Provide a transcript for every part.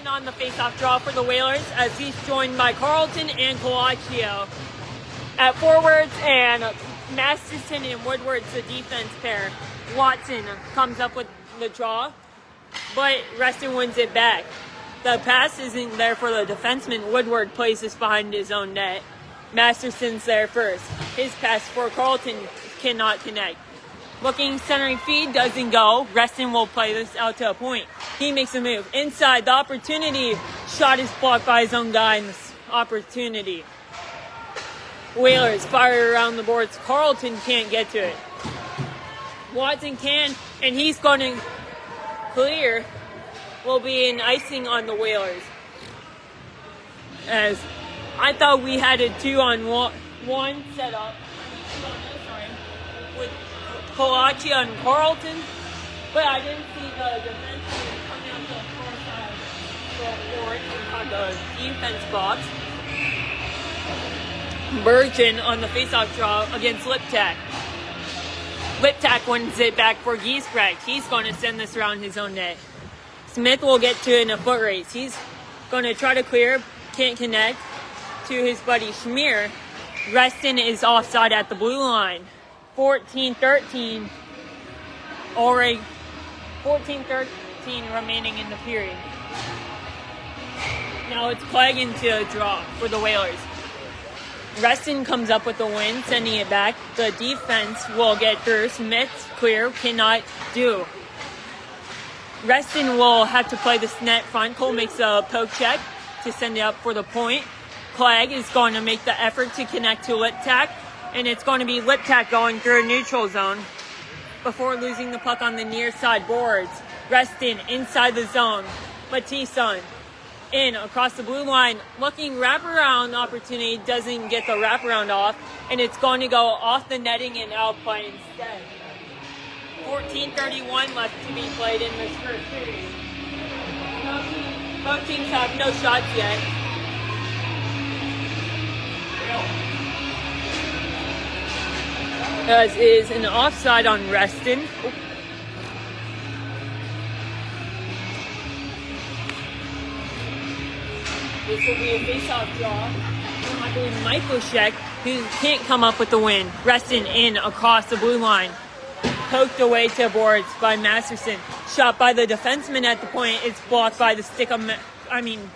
Reston on the face-off draw for the Whalers as he's joined by Carlton and Colaccio at forwards, and Masterson and Woodward's the defense pair. Watson comes up with the draw, but Reston wins it back. The pass isn't there for the defenseman. Woodward plays this behind his own net. Masterson's there first. His pass for Carlton cannot connect. Looking centering feed doesn't go. Reston will play this out to a point. He makes a move. Inside, the opportunity. Shot is blocked by his own guy in this opportunity. Whalers fire around the boards. Carlton can't get to it. Watson can, and he's going to clear. Will be an icing on the Whalers. As I thought we had a 2-on-1 setup with Colaccio and Carlton, but I didn't see the defenseman coming out the far side for the defense box. Bergen on the faceoff draw against Liptak. Liptak wins it back for Giesbrecht. He's going to send this around his own net. Smith will get to it in a foot race. He's going to try to clear, can't connect to his buddy Schmier. Reston is offside at the blue line. 14-13. Already 14-13 remaining in the period. Now it's Clegg into a draw for the Whalers. Reston comes up with the win, sending it back. The defense will get through. Smith's clear, cannot do. Reston will have to play this net front. Cole makes a poke check to send it up for the point. Clegg is going to make the effort to connect to Liptak, and it's going to be Liptak going through a neutral zone before losing the puck on the near side boards. Reston inside the zone. Matisson in across the blue line, looking wraparound opportunity, doesn't get the wraparound off, and it's going to go off the netting and out play instead. 14:31 left to be played in this first period. Both teams have no shots yet. As is an offside on Reston. This will be a face-off draw from, I believe, Michael Sheck, who can't come up with the win. Reston in across the blue line. Poked away to boards by Masterson. Shot by the defenseman at the point. It's blocked by the stick of,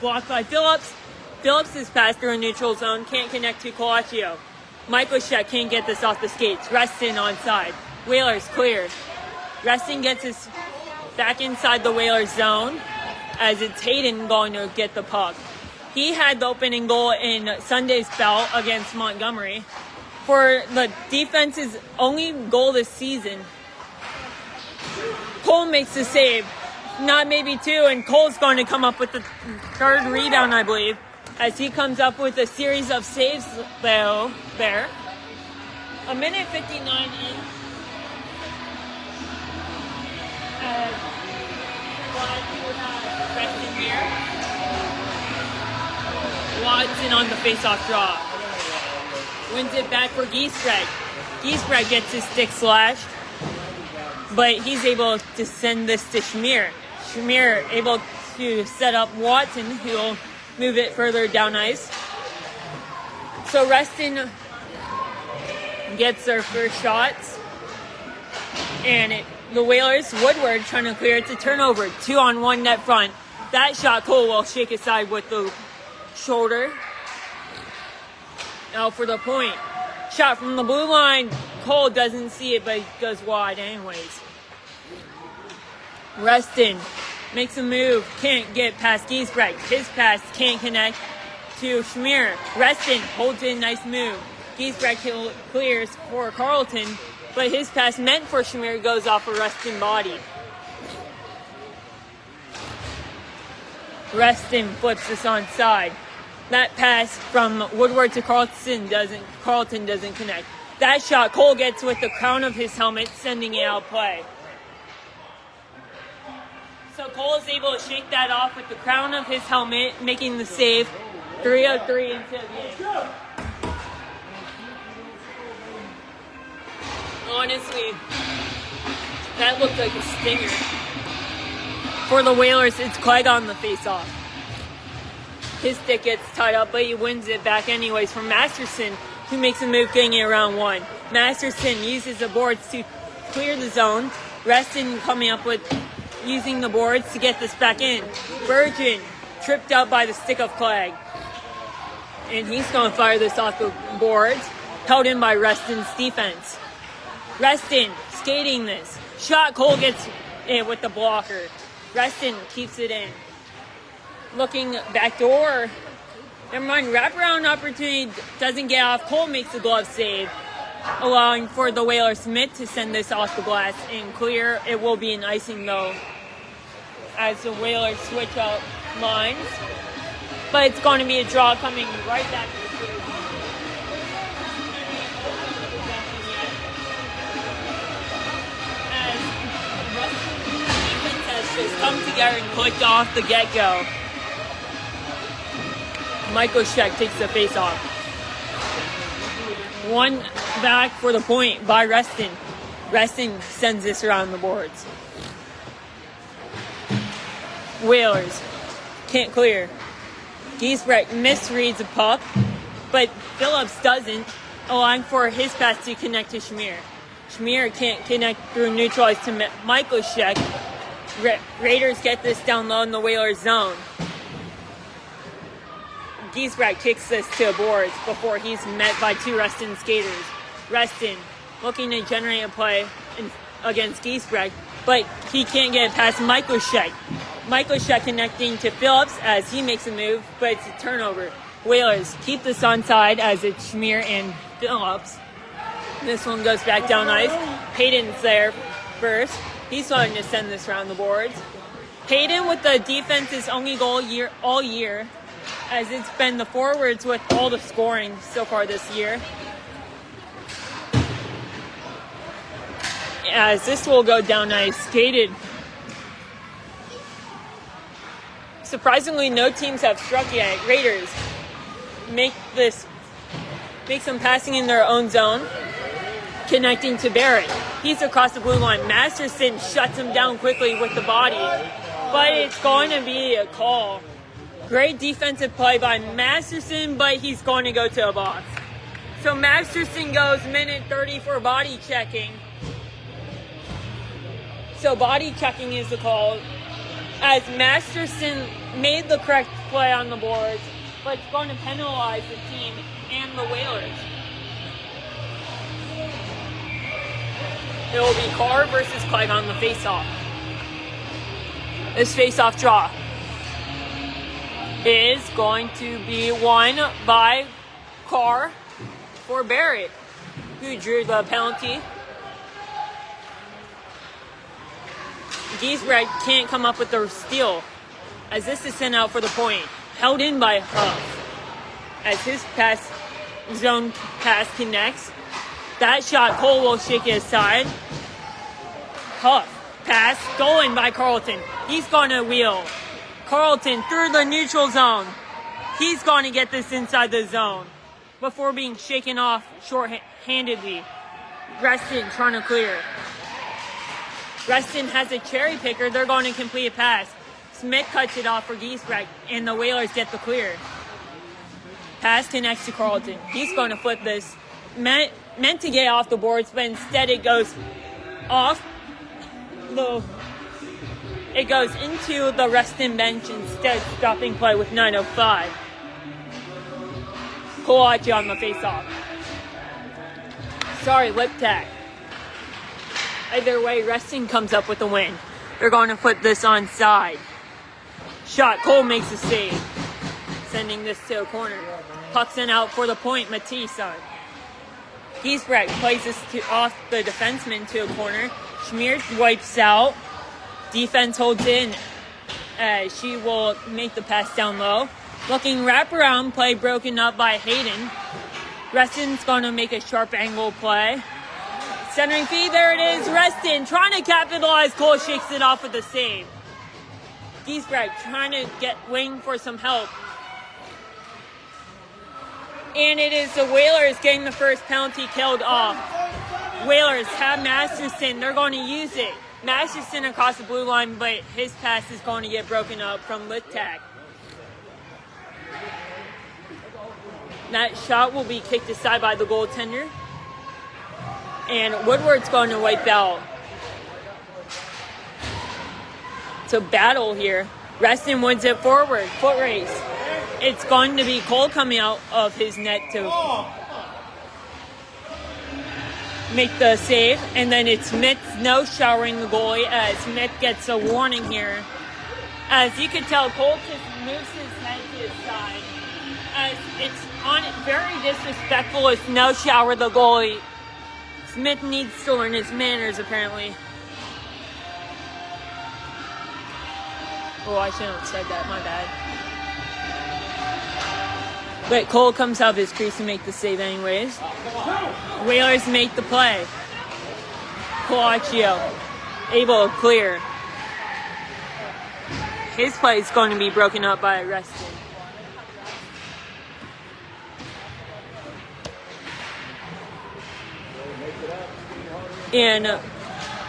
blocked by Phillips. Phillips is passed through a neutral zone. Can't connect to Colaccio. Michael Sheck can't get this off the skates. Reston onside. Whalers cleared. Reston gets his back inside the Whalers zone as it's Hayden going to get the puck. He had the opening goal in Sunday's bout against Montgomery. For the defense's only goal this season, Cole makes the save. Not maybe two, and Cole's going to come up with the third rebound, I believe, as he comes up with a series of saves there. A minute 59 in. Reston here. Watson on the face-off draw. Wins it back for Giesbrecht. Giesbrecht gets his stick slashed, but he's able to send this to Schmier. Schmier able to set up Watson, who will move it further down ice. So Reston gets their first shots, and the Whalers, Woodward trying to clear it to turnover. 2-on-1 net front. That shot, Cole will shake aside with the shoulder. Now for the point. Shot from the blue line. Cole doesn't see it, but it goes wide anyways. Reston makes a move. Can't get past Giesbrecht. His pass can't connect to Schmier. Reston holds in. Nice move. Giesbrecht clears for Carlton, but his pass meant for Schmier goes off a Reston body. Reston flips this onside. That pass from Woodward to Carlton doesn't connect. That shot Cole gets with the crown of his helmet, sending it out play. So Cole is able to shake that off with the crown of his helmet, making the save. 3-0-3 into the game. Honestly, that looked like a stinger. For the Whalers, it's Clegg on the face-off. His stick gets tied up, but he wins it back anyways from Masterson, who makes a move getting it around 1. Masterson uses the boards to clear the zone. Reston coming up with using the boards to get this back in. Virgin tripped up by the stick of Clegg. And he's going to fire this off the boards, held in by Reston's defense. Reston skating this. Shot, Cole gets in with the blocker. Reston keeps it in. Looking backdoor. Never mind, wraparound opportunity doesn't get off. Cole makes the glove save, allowing for the Whaler Smith to send this off the glass and clear. It will be an icing though, as the Whalers switch up lines. But it's going to be a draw coming right back to the series. As defense has just come together and clicked off the get-go. Michael Sheck takes the face-off. 1 back for the point by Reston. Reston sends this around the boards. Whalers can't clear. Giesbrecht misreads the puck, but Phillips doesn't, allowing for his pass to connect to Schmier. Schmier can't connect through neutralize to Michael Sheck. Raiders get this down low in the Whalers zone. Giesbrecht kicks this to the boards before he's met by 2 Reston skaters. Reston looking to generate a play against Giesbrecht, but he can't get it past Michael Sheck. Michael Sheck connecting to Phillips as he makes a move, but it's a turnover. Whalers keep this onside as it's Schmier and Phillips. This one goes back down ice. Hayden's there first. He's starting to send this around the boards. Hayden with the defense's only goal all year, as it's been the forwards with all the scoring so far this year. As this will go down ice, skated. Surprisingly, no teams have struck yet. Raiders make some passing in their own zone, connecting to Barrett. He's across the blue line. Masterson shuts him down quickly with the body, but it's going to be a call. Great defensive play by Masterson, but he's going to go to a box. So Masterson goes minute 30 for body checking. So body checking is the call, as Masterson made the correct play on the boards, but it's going to penalize the team and the Whalers. It will be Carr versus Clegg on the face-off. This face-off draw is going to be won by Carr for Barrett, who drew the penalty. Giesbrecht can't come up with the steal, as this is sent out for the point. Held in by Huff, as his zone pass connects. That shot, Cole will shake it aside. Huff, pass, stolen by Carlton. He's going to wheel. Carlton through the neutral zone. He's going to get this inside the zone before being shaken off short-handedly. Reston trying to clear. Reston has a cherry picker. They're going to complete a pass. Smith cuts it off for Giesbrecht, and the Whalers get the clear. Pass connects to Carlton. He's going to flip this. Meant to get off the boards, but instead it goes off. It goes into the Reston bench instead, stopping play with 9:05. Kolachi on the face-off. Sorry, lip tag. Either way, Reston comes up with the win. They're going to flip this onside. Shot, Cole makes a save, sending this to a corner. Puck sent out for the point, Matisse on. Giesbrecht plays this off the defenseman to a corner. Schmier wipes out. Defense holds in. She will make the pass down low. Looking wraparound play broken up by Hayden. Reston's going to make a sharp angle play. Centering feed, there it is. Reston trying to capitalize. Cole shakes it off with a save. Giesbrecht trying to wing for some help. And it is the Whalers getting the first penalty killed off. Whalers have Masterson. They're going to use it. Masterson across the blue line, but his pass is going to get broken up from Littag. That shot will be kicked aside by the goaltender. And Woodward's going to wipe out. It's a battle here. Reston wins it forward. Foot race. It's going to be Cole coming out of his net to make the save. And then it's Smith no showering the goalie as Smith gets a warning here. As you can tell, Cole just moves his head to his side. As it's on very disrespectful as no shower the goalie. Smith needs to learn his manners, apparently. Oh, I shouldn't have said that. My bad. But Cole comes out of his crease to make the save anyways. Whalers make the play. Colaccio able to clear. His play is going to be broken up by Reston. And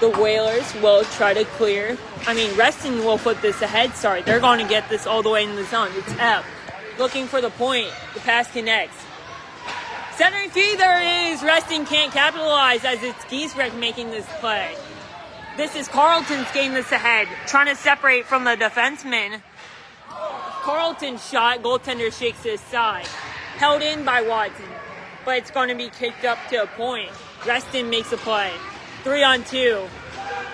the Whalers will try to clear. Reston will put this ahead. Sorry, they're going to get this all the way in the zone. It's F. Looking for the point. The pass connects. Centering feed, there it is. Reston can't capitalize as it's Giesbrecht making this play. This is Carlton's getting this ahead. Trying to separate from the defenseman. Carlton's shot. Goaltender shakes his side. Held in by Watson. But it's going to be kicked up to a point. Reston makes a play. 3-on-2.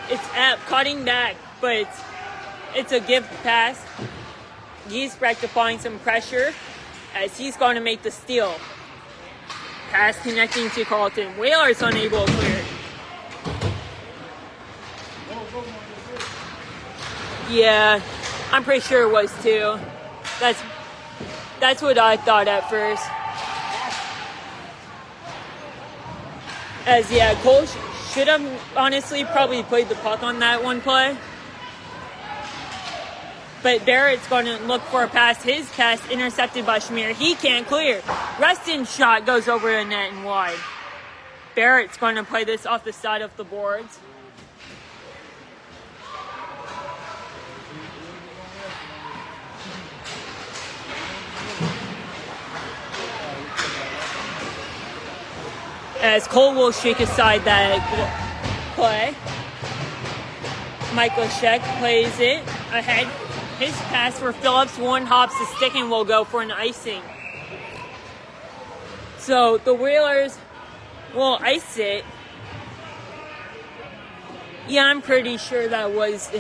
It's Epp cutting back, but it's a give pass. Giesbrecht applying some pressure as he's going to make the steal. Pass connecting to Carlton. Whalers unable to clear. Yeah, I'm pretty sure it was too. That's what I thought at first. As yeah, Cole should have honestly probably played the puck on that one play. But Barrett's going to look for a pass. His pass intercepted by Schmier. He can't clear. Reston's shot goes over the net and wide. Barrett's going to play this off the side of the boards. As Cole will shake aside that play. Michael Sheck plays it ahead. His pass for Phillips, one hops the stick and will go for an icing. So the Whalers will ice it. Yeah, I'm pretty sure that was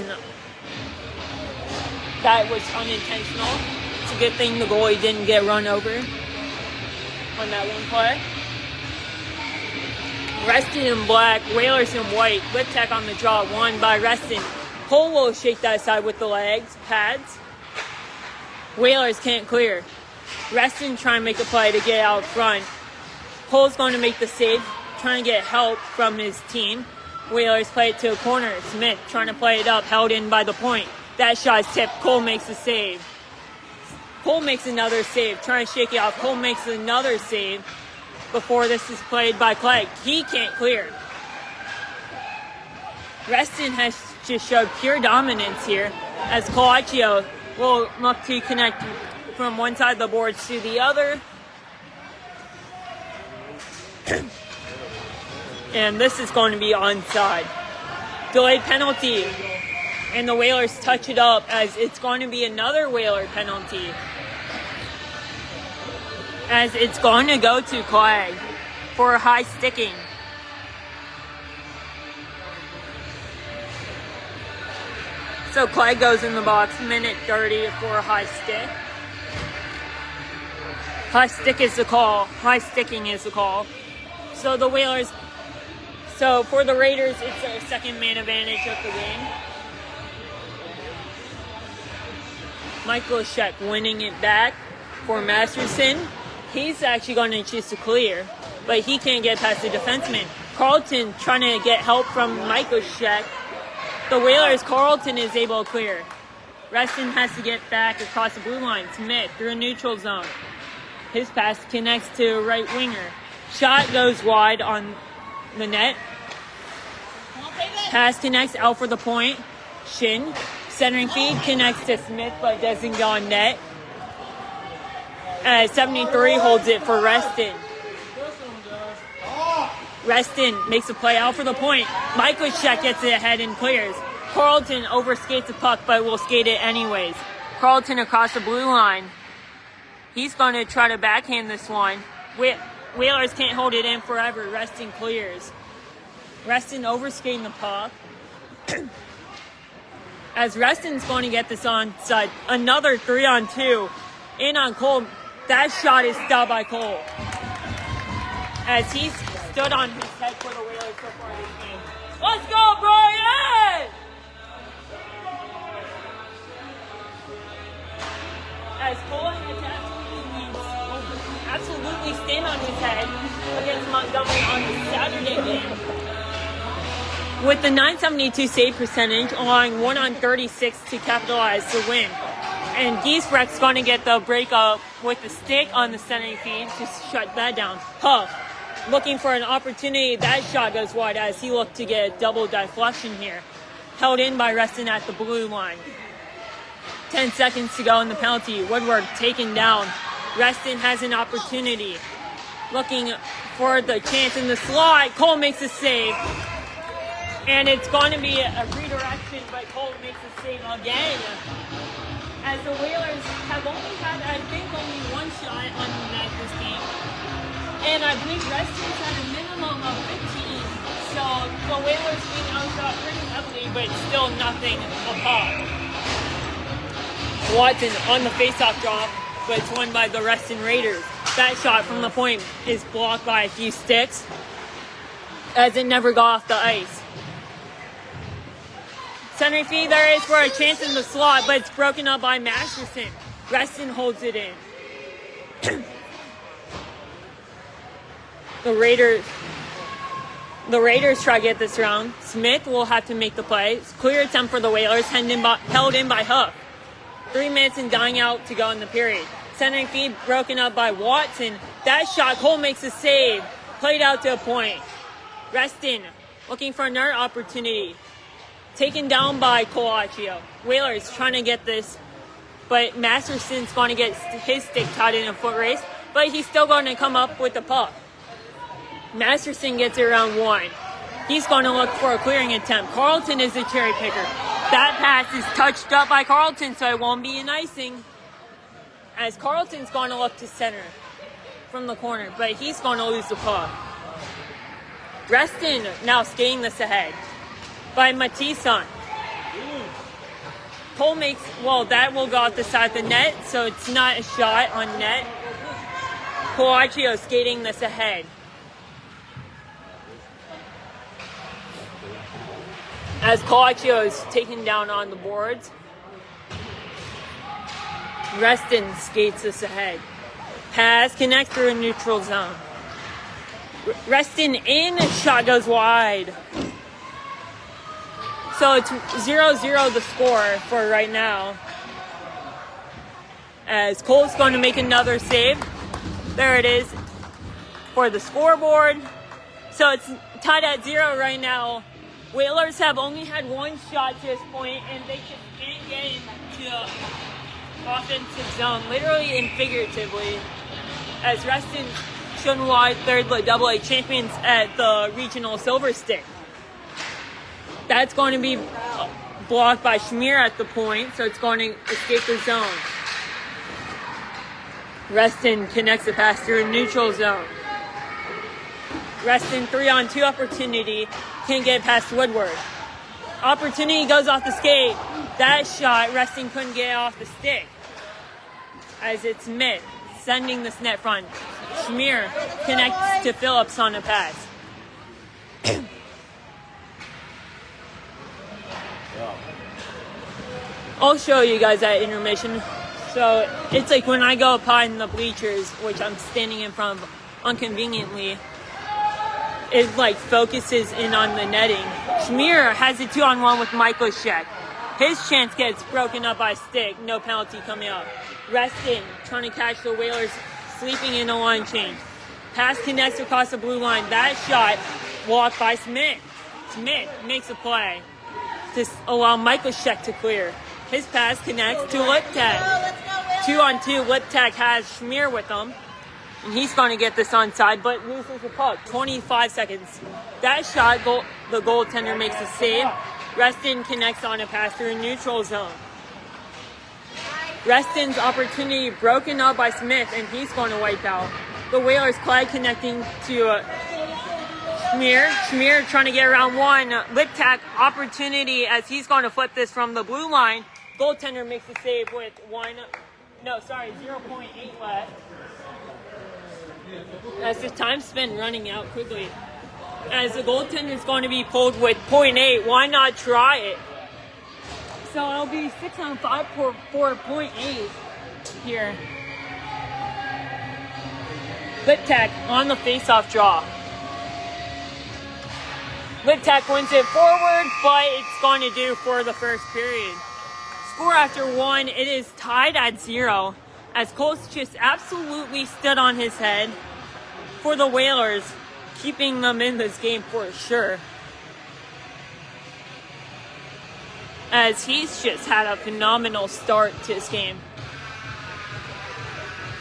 unintentional. It's a good thing the goalie didn't get run over on that one play. Reston in black, Whalers in white. Lip tech on the draw, won by Reston. Cole will shake that side with the legs, pads. Whalers can't clear. Reston trying to make a play to get out front. Cole's going to make the save, trying to get help from his team. Whalers play it to a corner. Smith trying to play it up, held in by the point. That shot is tipped. Cole makes the save. Cole makes another save, trying to shake it off. Cole makes another save before this is played by Clegg. He can't clear. Reston has just showed pure dominance here as Colaccio will look to connect from one side of the boards to the other. And this is going to be onside. Delayed penalty. And the Whalers touch it up as it's going to be another Whaler penalty. As it's going to go to Clegg for high sticking. So Clegg goes in the box, minute 30 for a high stick. High stick is the call. High sticking is the call. So the Whalers, so for the Raiders, it's their second man advantage of the game. Michael Sheck winning it back for Masterson. He's actually going to choose to clear, but he can't get past the defenseman. Carlton trying to get help from Michael Sheck. The Whalers, Carlton is able to clear. Reston has to get back across the blue line. Smith through a neutral zone. His pass connects to right winger. Shot goes wide on the net. Pass connects out for the point. Shin. Centering feed connects to Smith but doesn't go on net. As 73 holds it for Reston. Reston makes a play out for the point. Michael Sheck gets it ahead and clears. Carlton overskates the puck, but will skate it anyways. Carlton across the blue line. He's going to try to backhand this one. Whalers can't hold it in forever. Reston clears. Reston overskating the puck. As Reston's going to get this onside. Another 3-on-2. In on Cole. That shot is stopped by Cole. As he's stood on his head for the Whalers so far this game. Let's go, Brian! As Cole has absolutely stand on his head against Montgomery on the Saturday game. With the .972 save percentage, allowing 1-on-36 to capitalize the win. And Giesbrecht's going to get the breakup with the stick on the center feed to shut that down. Huff looking for an opportunity. That shot goes wide as he looked to get a double deflection here. Held in by Reston at the blue line. 10 seconds to go in the penalty. Woodward taken down. Reston has an opportunity. Looking for the chance in the slot. Cole makes a save. And it's going to be a redirection, but Cole makes a save again. As the Whalers have only had, I think, only one shot on the net this game. And I believe Reston's had a minimum of 15. So the Whalers being outshot pretty heavily, but still nothing apart. Watson on the faceoff drop, but it's won by the Reston Raiders. That shot from the point is blocked by a few sticks, as it never got off the ice. Center feed there is for a chance in the slot, but it's broken up by Masterson. Reston holds it in. The Raiders try to get this round. Smith will have to make the play. It's clear attempt for the Whalers, held in by Huff. 3 minutes and dying out to go in the period. Centering feed broken up by Watson. That shot, Cole makes a save. Played out to a point. Reston looking for another opportunity. Taken down by Colaccio. Whalers trying to get this, but Masterson's going to get his stick tied in a foot race, but he's still going to come up with the puck. Masterson gets it around 1. He's going to look for a clearing attempt. Carlton is the cherry picker. That pass is touched up by Carlton, so it won't be an icing. As Carlton's going to look to center from the corner, but he's going to lose the puck. Reston now skating this ahead by Matisson. Cole makes, that will go off the side of the net, so it's not a shot on net. Colaccio skating this ahead. As Colaccio is taken down on the boards, Reston skates this ahead. Pass connects through a neutral zone. Reston in, shot goes wide. So it's 0-0 the score for right now. As Cole's going to make another save. There it is for the scoreboard. So it's tied at 0 right now. Whalers have only had one shot to this point, and they just can't get into offensive zone, literally and figuratively. As Reston shown why third AA champions at the regional silver stick. That's going to be blocked by Schmier at the point, so it's going to escape the zone. Reston connects the pass through a neutral zone. Reston 3-on-2 opportunity, can't get past Woodward. Opportunity goes off the skate. That shot, Reston couldn't get off the stick. As it's Smith sending this net front. Schmier connects to Phillips on a pass. I'll show you guys that intermission. So it's like when I go behind the bleachers, which I'm standing in front of inconveniently, it like focuses in on the netting. Schmier has a 2-on-1 with Michael Sheck. His chance gets broken up by stick, no penalty coming up. Reston trying to catch the Whalers sleeping in a line change. Pass connects across the blue line. That shot blocked by Smith. Smith makes a play to allow Michael Sheck to clear. His pass connects to Liptak. 2-on-2, Liptak has Schmier with him. And he's going to get this onside, but loses the puck. 25 seconds. That shot, the goaltender makes a save. Reston connects on a pass through neutral zone. Reston's opportunity broken up by Smith, and he's going to wipe out. The Whalers Clyde connecting to Schmier. Schmier trying to get around one. Liptak opportunity as he's going to flip this from the blue line. Goaltender makes a save with 0.8 left. As the time's been running out quickly. As the goaltender is going to be pulled with 0.8, why not try it? So it'll be 6-on-5 for 0.8 here. Liptak on the face-off draw. Liptak wins it forward, but it's going to do for the first period. Score after 1, it is tied at 0. As Colts just absolutely stood on his head for the Whalers, keeping them in this game for sure. As he's just had a phenomenal start to this game.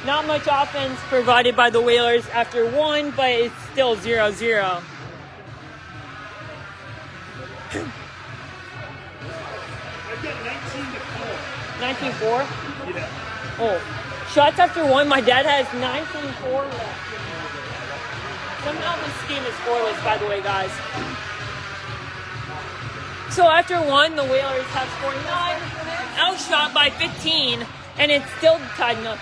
Not much offense provided by the Whalers after 1, but it's still 0-0. I've got 19-4. 19-4? Yeah. Oh. Shots after 1, my dad has 19-4 left. Somehow this game is scoreless, by the way, guys. So after 1, the Whalers have scored 9, outshot by 15, and it's still tied 0-0.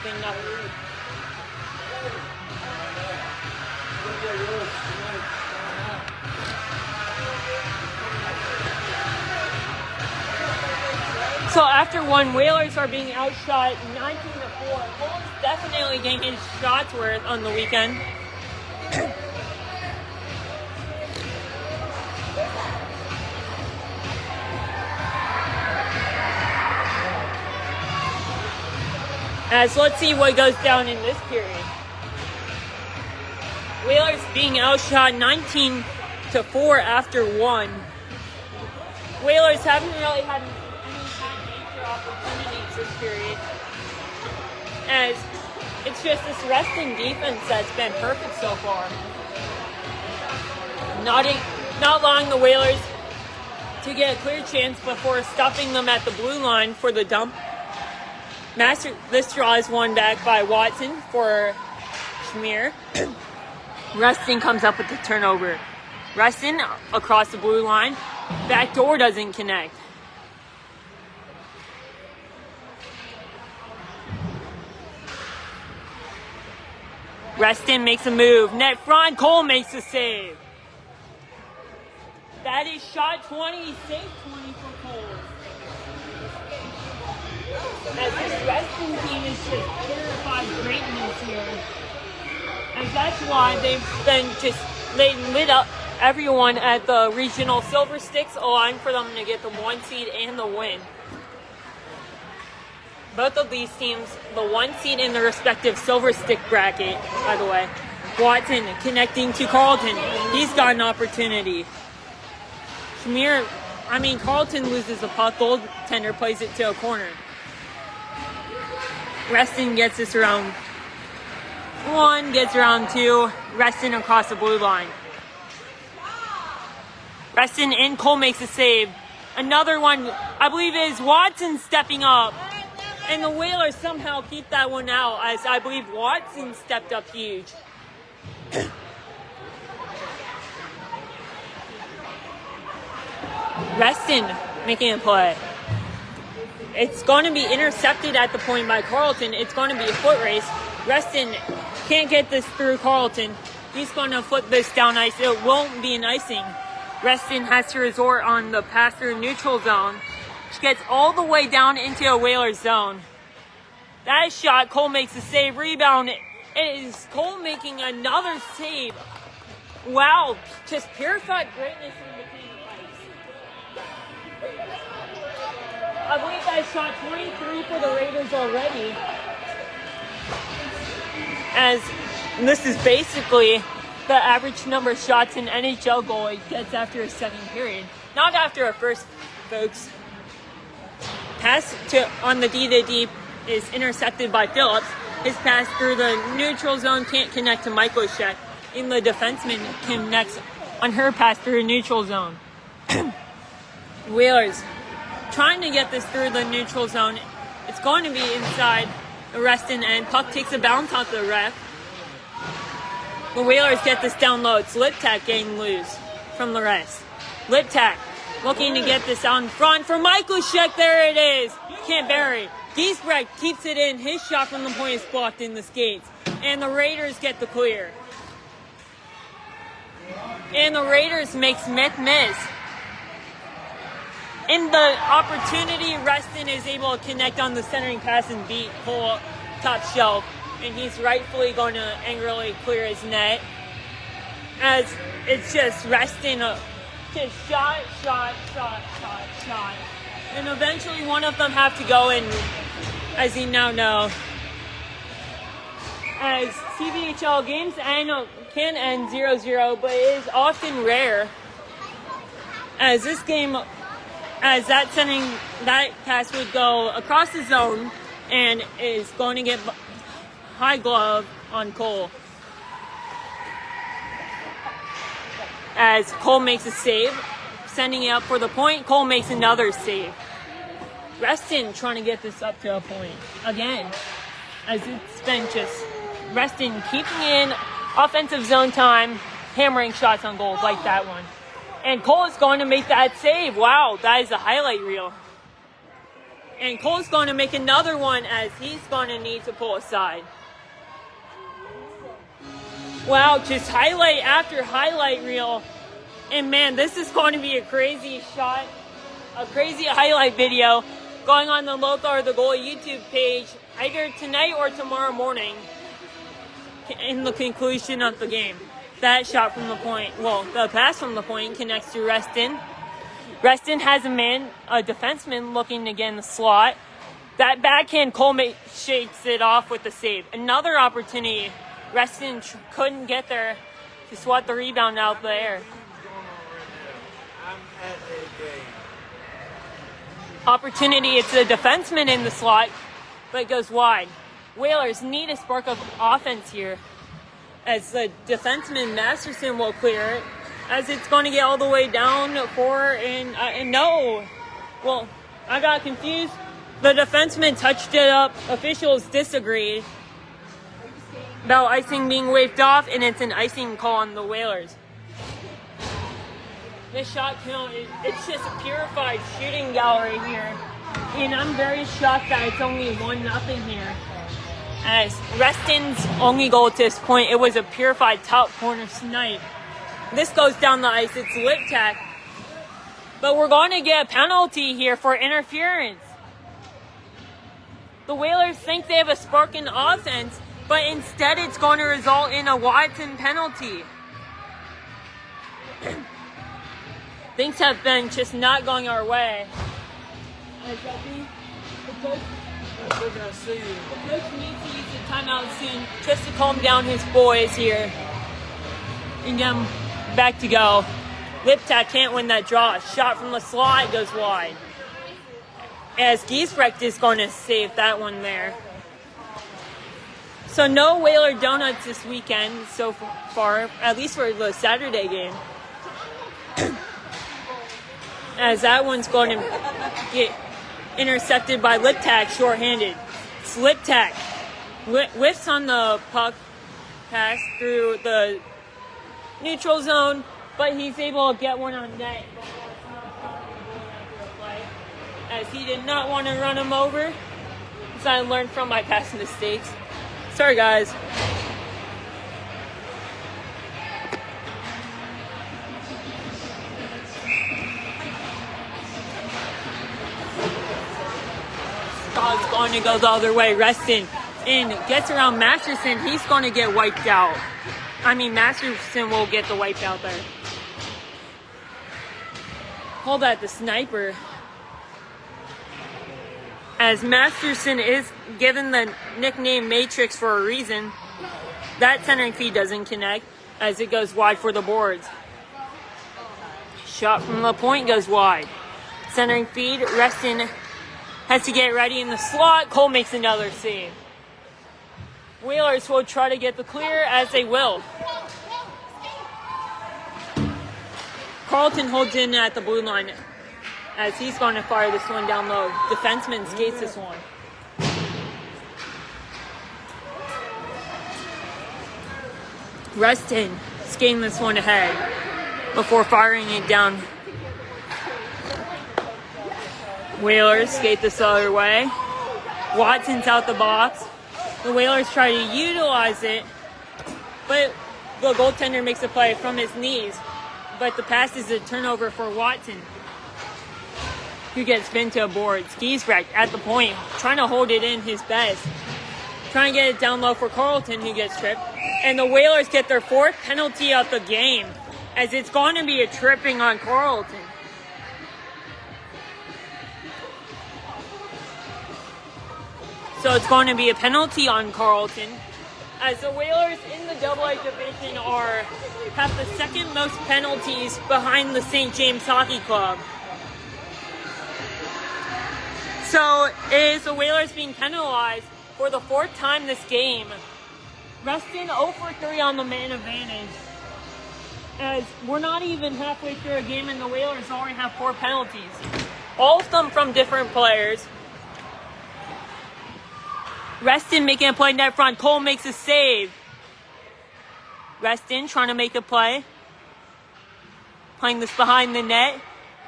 So after 1, Whalers are being outshot 19-4. Cole's definitely getting his shots worth on the weekend. As let's see what goes down in this period. Whalers being outshot 19-4 after 1. Whalers haven't really had any major opportunities this period. As it's just this Reston defense that's been perfect so far. Not allowing the Whalers to get a clear chance before stopping them at the blue line for the dump. This draw is won back by Watson for Schmier. Reston comes up with the turnover. Reston across the blue line. Back door doesn't connect. Reston makes a move. Net front, Cole makes a save. That is shot 20, save 20 for Cole. As this Reston team is just terrified greatness here. And that's why they've been they lit up everyone at the regional Silver Sticks, allowing for them to get the 1 seed and the win. Both of these teams, the 1 seed in the respective Silver Stick bracket, by the way. Watson connecting to Carlton. He's got an opportunity. Carlton loses the puck. Goaltender plays it to a corner. Reston gets this around 1, gets around 2. Reston across the blue line. Reston and Cole makes a save. Another one, I believe, is Watson stepping up. And the Whalers somehow keep that one out, as I believe Watson stepped up huge. Reston making a play. It's going to be intercepted at the point by Carlton. It's going to be a foot race. Reston can't get this through Carlton. He's going to flip this down ice. It won't be an icing. Reston has to resort on the pass through neutral zone, which gets all the way down into a Whalers zone. That shot, Cole makes a save. Rebound. It is Cole making another save. Wow, just purified greatness in between the pipes. I believe that shot 23 for the Raiders already. As this is basically the average number of shots an NHL goalie gets after a second period. Not after a first, folks. Pass on the D to D is intercepted by Phillips. His pass through the neutral zone can't connect to Michaelshek. And the defenseman connects on her pass through the neutral zone. Whalers trying to get this through the neutral zone. It's going to be inside the Reston end. Puck takes a bounce off the ref. The Whalers get this down low. It's Liptak getting loose from the rest. Liptak looking to get this out in front for Michaelshek. There it is. Can't bury. Giesbrecht keeps it in. His shot from the point is blocked in the skates. And the Raiders get the clear. And the Raiders make Smith miss. In the opportunity, Reston is able to connect on the centering pass and beat Cole top shelf. And he's rightfully going to angrily clear his net. As it's just Reston, just shot. And eventually one of them have to go in, as you now know. As CBHL games can end 0-0, but it is often rare. As this game, as that pass would go across the zone and is going to get high glove on Cole. As Cole makes a save, sending it up for the point, Cole makes another save. Reston trying to get this up to a point again, as it's been just Reston keeping in offensive zone time, hammering shots on goals like that one. And Cole is going to make that save. Wow, that is a highlight reel. And Cole's going to make another one as he's going to need to pull aside. Wow, just highlight after highlight reel. And man, this is going to be a crazy shot, a crazy highlight video going on the Local or the Goal YouTube page either tonight or tomorrow morning in the conclusion of the game. That shot from the point, the pass from the point connects to Reston. Reston has a defenseman looking to get in the slot. That backhand, Cole shakes it off with the save. Another opportunity. Reston couldn't get there to swat the rebound out there. Opportunity, it's a defenseman in the slot, but it goes wide. Whalers need a spark of offense here, as the defenseman Masterson will clear it, as it's going to get all the way down and no. Well, I got confused. The defenseman touched it up. Officials disagreed about icing being waved off, and it's an icing call on the Whalers. This shot count, it's just a purified shooting gallery here. And I'm very shocked that it's only 1-0 here. As Reston's only goal at this point, it was a purified top corner snipe. This goes down the ice, it's Liptak. But we're going to get a penalty here for interference. The Whalers think they have a spark in offense, but instead it's going to result in a Watson penalty. Things have been just not going our way. The coach needs to use the timeout soon just to calm down his boys here and get them back to go. Liptak can't win that draw. Shot from the slot goes wide. As Giesbrecht is going to save that one there. So no Whaler Donuts this weekend so far, at least for the Saturday game. As that one's going to get intercepted by Liptak shorthanded. It's Liptak. Whiffs on the puck pass through the neutral zone, but he's able to get one on net. As he did not want to run him over. So I learned from my past mistakes. Sorry, guys. Scott's going to go the other way. Reston and gets around Masterson. He's going to get wiped out. Masterson will get the wipe out there. Hold that, the sniper. As Masterson is given the nickname Matrix for a reason, that centering feed doesn't connect as it goes wide for the boards. Shot from the point goes wide. Centering feed, Reston has to get ready in the slot. Cole makes another save. Whalers will try to get the clear, as they will. Carleton holds in at the blue line as he's going to fire this one down low. Defenseman skates this one. Reston skating this one ahead before firing it down. Whalers skate this other way. Watson's out the box. The Whalers try to utilize it, but the goaltender makes a play from his knees. But the pass is a turnover for Watson, who gets pinned to a board. Skis wrecked at the point, trying to hold it in his best. Trying to get it down low for Carleton, who gets tripped. And the Whalers get their fourth penalty of the game, as it's going to be a tripping on Carleton. So it's going to be a penalty on Carleton, as the Whalers in the AA division have the second most penalties behind the St. James Hockey Club. So is the Whalers being penalized for the fourth time this game. Reston 0 for 3 on the man advantage, as we're not even halfway through a game and the Whalers already have 4 penalties. All of them from different players. Reston making a play net front. Cole makes a save. Reston trying to make a play. Playing this behind the net.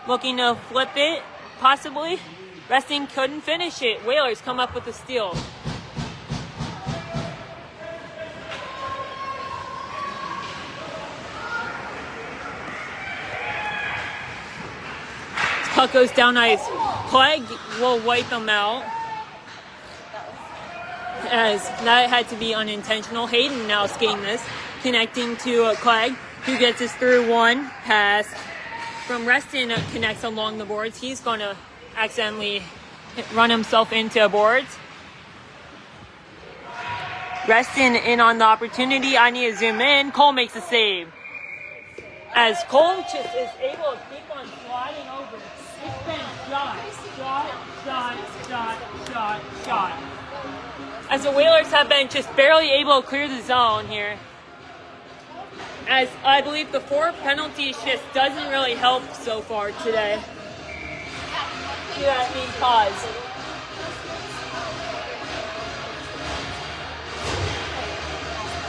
Looking to flip it, possibly. Reston couldn't finish it. Whalers come up with a steal. Puck goes down ice. Clegg will wipe them out, as that had to be unintentional. Hayden now skating this, connecting to Clegg, who gets us through one pass from Reston, connects along the boards. He's going to accidentally run himself into boards. Reston in on the opportunity. I need to zoom in. Cole makes a save, as Cole just is able to keep on sliding over. It's been shot, as the Whalers have been just barely able to clear the zone here. As I believe the 4 penalties just doesn't really help so far today. See that being caused.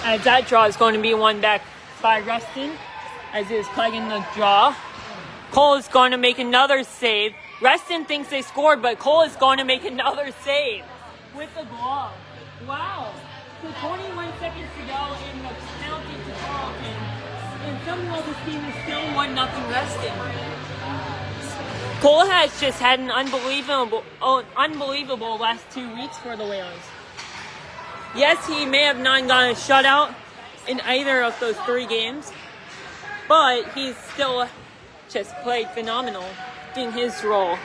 As that draw is going to be won back by Reston, as is plugging the draw. Cole is going to make another save. Reston thinks they scored, but Cole is going to make another save with the glove. Wow. So 21 seconds to go in the penalty to Carleton. And somehow this team is still 1-0 Reston. Cole has just had an unbelievable last 2 weeks for the Whalers. Yes, he may have not gotten a shutout in either of those 3 games, but he's still just played phenomenal in his role.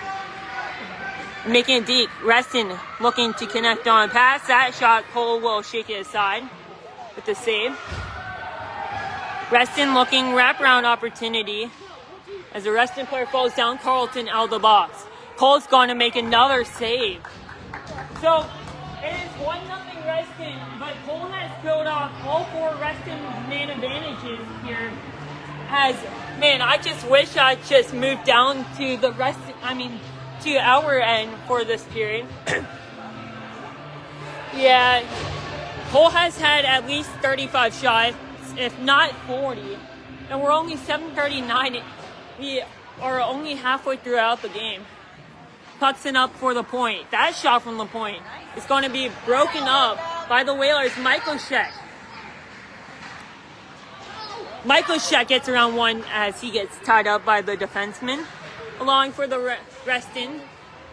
Making it deep. Reston looking to connect on a pass. That shot, Cole will shake it aside with the save. Reston looking wraparound opportunity. As the Reston player falls down, Carleton out of the box. Cole's going to make another save. So it is 1-0 Reston, but Cole has killed off all 4 Reston man advantages here. Man, I just wish I just moved down to the to our end for this period. Yeah, Cole has had at least 35 shots, if not 40, and we're only 7:39. We are only halfway throughout the game. Pucks in up for the point. That shot from the point is going to be broken up by the Whalers' Michael Sheck. Michael Sheck gets around one as he gets tied up by the defenseman. Allowing for the Reston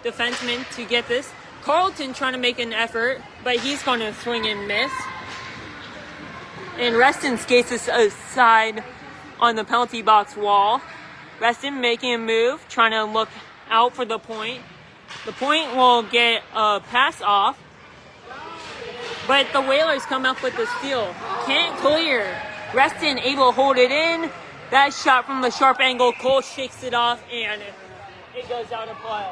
defenseman to get this. Carleton trying to make an effort, but he's going to swing and miss. And Reston skates this aside on the penalty box wall. Reston making a move, trying to look out for the point. The point will get a pass off, but the Whalers come up with the steal. Can't clear. Reston able to hold it in. That shot from the sharp angle. Cole shakes it off, and it goes out of play.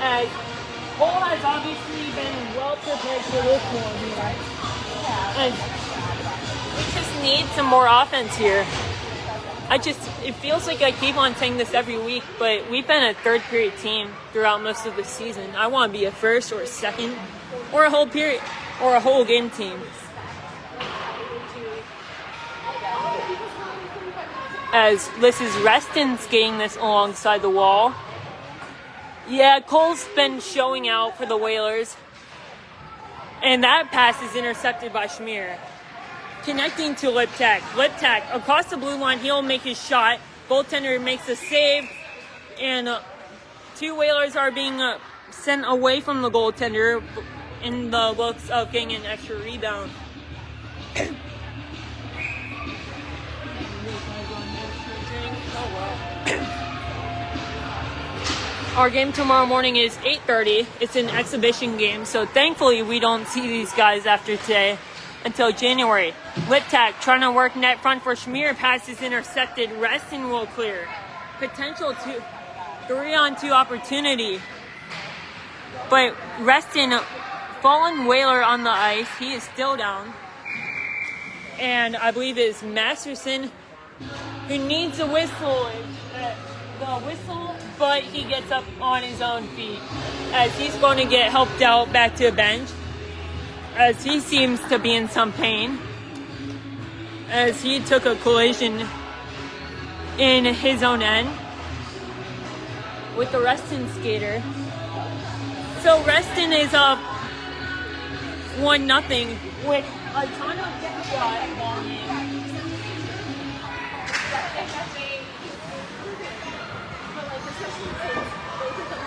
As Cole has obviously been well prepared for this one here. And we just need some more offense here. It feels like I keep on saying this every week, but we've been a third period team throughout most of the season. I want to be a first or a second or a whole period or a whole game team. As this is Reston skating this alongside the wall. Yeah, Cole's been showing out for the Whalers. And that pass is intercepted by Schmier. Connecting to Liptak. Liptak across the blue line, he'll make his shot. Goaltender makes a save. And two Whalers are being sent away from the goaltender in the looks of getting an extra rebound. Our game tomorrow morning is 8:30. It's an exhibition game, so thankfully we don't see these guys after today until January. Liptak trying to work net front for Schmier. Pass is intercepted. Reston will clear. Potential 3-on-2 opportunity. But Reston, fallen Whaler on the ice. He is still down. And I believe it's Masterson who needs a whistle. The whistle, but he gets up on his own feet as he's going to get helped out back to the bench as he seems to be in some pain as he took a collision in his own end with the Reston skater. So Reston is up 1-0 with a ton of shot volume.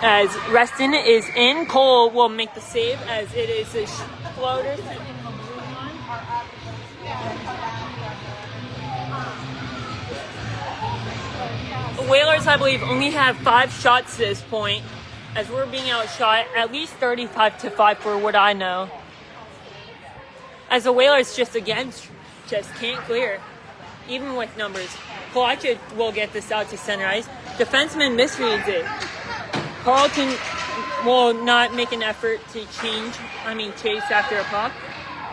As Reston is in, Cole will make the save as it is a floater sent in the blue line. The Whalers, I believe, only have 5 shots to this point, as we're being outshot at least 35-5 for what I know. As the Whalers just can't clear, even with numbers. Kolacha will get this out to center ice. Defenseman misreads it. Carlton will not make an effort to chase after a puck.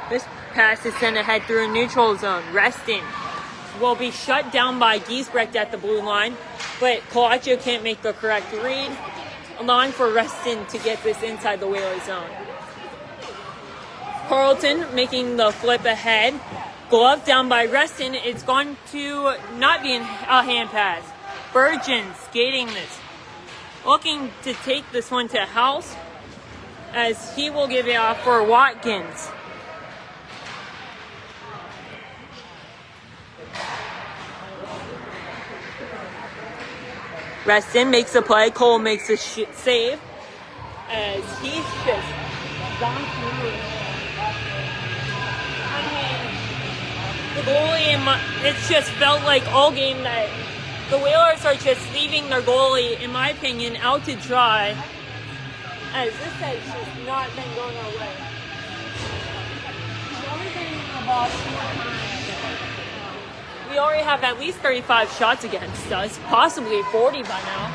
This pass is sent ahead through a neutral zone. Reston will be shut down by Giesbrecht at the blue line, but Kolacha can't make the correct read, allowing for Reston to get this inside the Whaler zone. Carlton making the flip ahead. Glove down by Reston. It's going to not be a hand pass. Burgeon skating this. Looking to take this one to House as he will give it off for Watkins. Reston makes the play. Cole makes a save as he's just gone through it. The goalie, it's just felt like all game that the Whalers are just leaving their goalie, in my opinion, out to dry, as this has just not been going our way. We already have at least 35 shots against us, possibly 40 by now,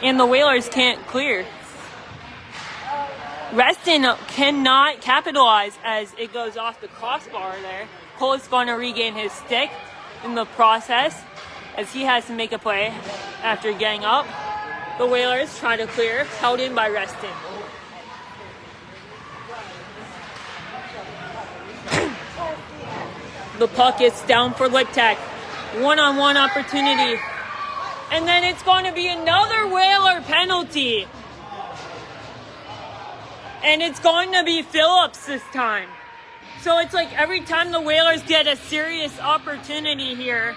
and the Whalers can't clear. Reston cannot capitalize as it goes off the crossbar there. Cole is going to regain his stick in the process as he has to make a play after getting up. The Whalers try to clear, held in by Reston. The puck is down for Liptak. One-on-one opportunity. And then it's going to be another Whaler penalty. And it's going to be Phillips this time. So it's like every time the Whalers get a serious opportunity here,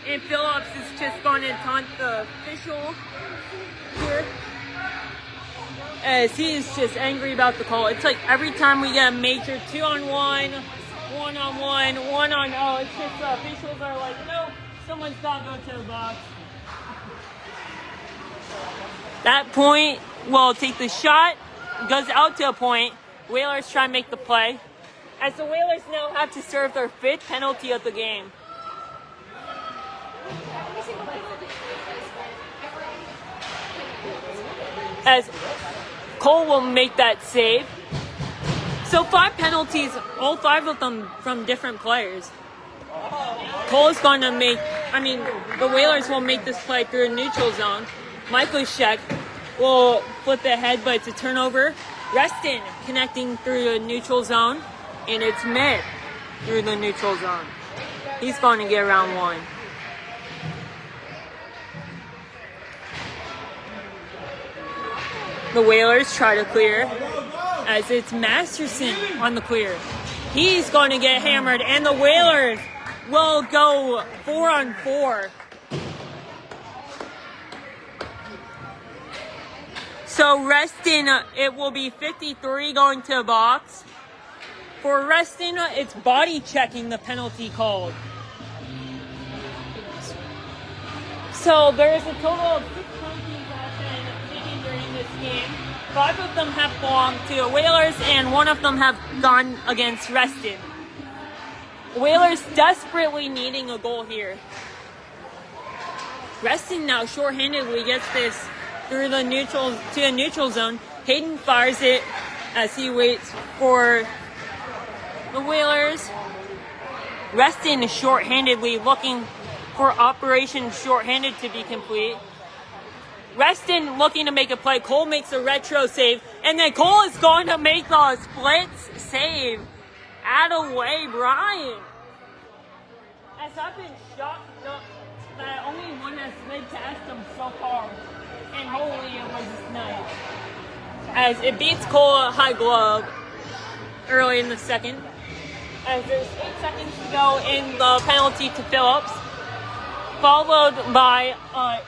and Phillips is just going to taunt the official here as he's just angry about the call. It's like every time we get a major 2-on-1, 1-on-1, 1-on-0, it's just the officials are like, no, someone's got to go to the box. That point will take the shot, goes out to a point. Whalers try and make the play, as the Whalers now have to serve their 5th penalty of the game. as Cole will make that save. So 5 penalties, all 5 of them from different players. Cole is going to the Whalers will make this play through a neutral zone. Michael Sheck will flip it ahead, but it's a turnover. Reston connecting through a neutral zone, and it's mid through the neutral zone. He's going to get around 1. The Whalers try to clear as it's Masterson on the clear. He's going to get hammered, and the Whalers will go 4-on-4. So Reston, it will be 53 going to the box. For Reston, it's body checking the penalty called. So there's a total of 6 penalties that have been taken during this game. 5 of them have belonged to the Whalers, and 1 of them have gone against Reston. Whalers desperately needing a goal here. Reston now shorthandedly gets this through the neutral zone. Hayden fires it as he waits for the Whalers. Reston is shorthandedly looking for Operation Shorthanded to be complete. Reston looking to make a play. Cole makes a retro save, and then Cole is going to make the splits save. Attaway Brian. As I've been shocked that only one has slid past him so far, and holy, it was nice. As it beats Cole a high glove early in the second. As there's 8 seconds to go in the penalty to Phillips, followed by a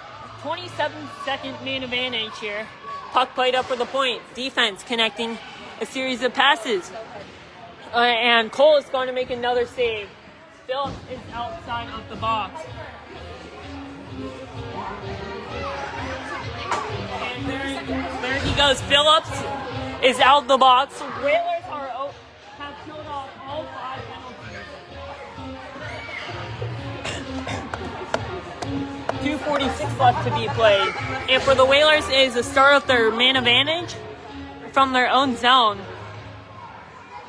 27-second man advantage here. Puck played up for the point. Defense connecting a series of passes. And Cole is going to make another save. Phillips is outside of the box. And there he goes. Phillips is out the box. Whalers have killed off all 5 penalties. 2:46 left to be played. And for the Whalers is the start of their man advantage from their own zone.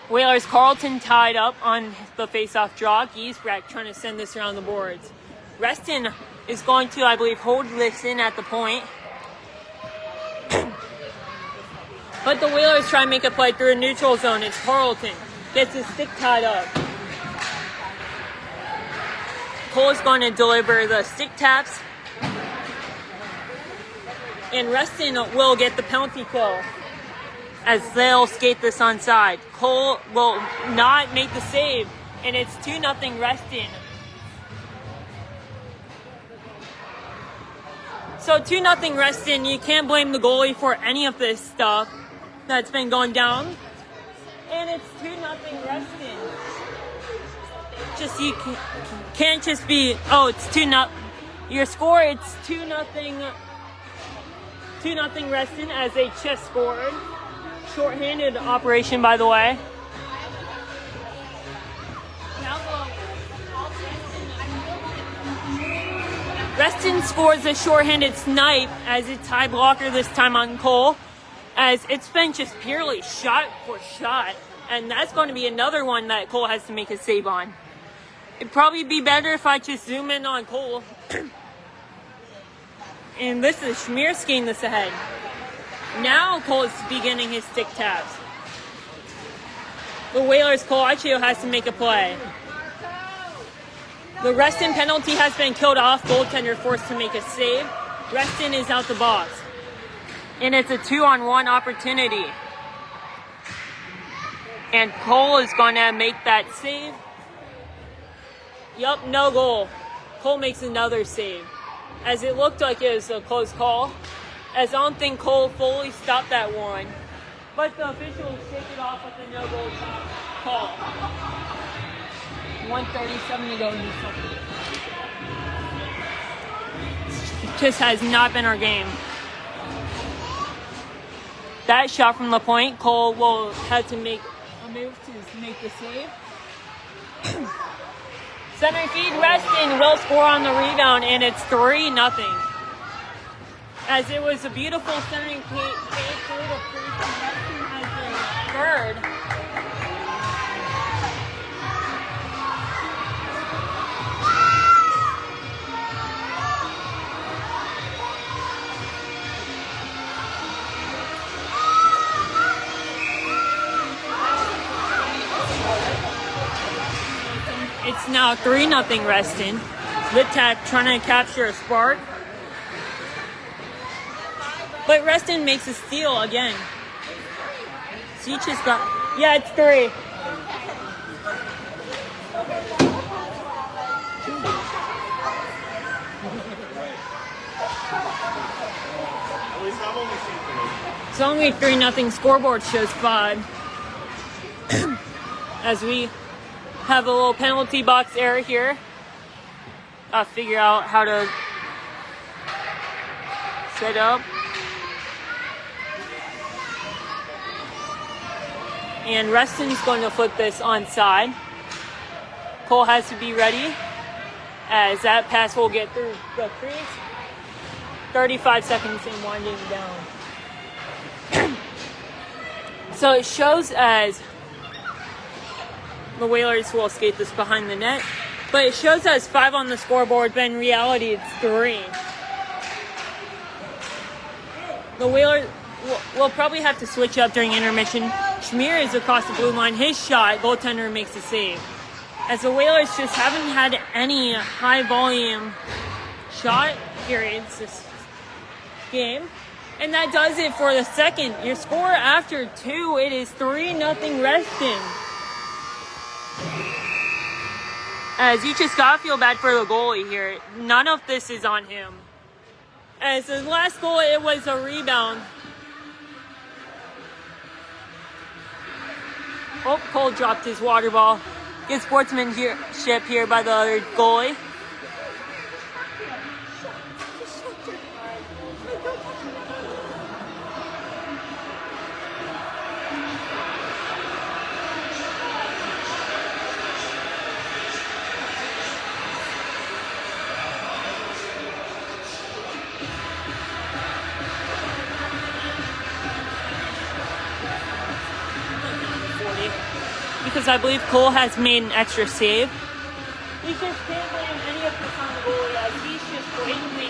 Whalers Carlton tied up on the face-off draw. Giesbrecht trying to send this around the boards. Reston is going to, I believe, hold this in at the point. But the Whalers try and make a play through a neutral zone. It's Carlton. Gets his stick tied up. Cole is going to deliver the stick taps. And Reston will get the penalty kill as they'll skate this onside. Cole will not make the save, and it's 2-0 Reston. So 2-0 Reston, you can't blame the goalie for any of this stuff that's been going down. And it's 2-0 Reston. Just you can't just be, it's 2-0. Your score, it's 2-0. 2-0 Reston as they just scored. Short-handed operation, by the way. Reston scores a short-handed snipe as it's high blocker this time on Cole, as it's been just purely shot for shot, and that's going to be another one that Cole has to make a save on. It'd probably be better if I just zoom in on Cole. And this is Schmier skiing this ahead. Now Cole is beginning his stick taps. The Whalers' Colaccio has to make a play. The Reston penalty has been killed off. Goaltender forced to make a save. Reston is out the box. And it's a 2-on-1 opportunity. And Cole is going to make that save. Yup, no goal. Cole makes another save. As it looked like it was a close call. As I don't think Cole fully stopped that one. But the officials shake it off with a no-goal call. 1:37 to go in the second. It just has not been our game. That shot from the point, Cole will have to make a move to make the save. Center feed Reston will score on the rebound, and it's 3-0. as it was a beautiful centering play through the crease, and Reston has been third. It's now 3-0 Reston. Littack trying to capture a spark. But Reston makes a steal again. Seach has got... Yeah, it's 3. It's only 3-0. Scoreboard shows 5. As we have a little penalty box error here. I'll figure out how to set up. And Reston's going to flip this onside. Cole has to be ready, as that pass will get through the crease. 35 seconds in winding down. So it shows as the Whalers will skate this behind the net, but it shows as 5 on the scoreboard, but in reality it's 3. The Whalers will probably have to switch up during intermission. Schmier is across the blue line. His shot, goaltender makes the save. As the Whalers just haven't had any high volume shot periods this game. And that does it for the second. Your score after 2, it is 3-0 Reston. As you just gotta feel bad for the goalie here. None of this is on him. As the last goal, it was a rebound. Oh, Cole dropped his water ball. Good sportsmanship here by the other goalie. Because I believe Cole has made an extra save. He just can't blame any of this on the goalie, as he's just blatantly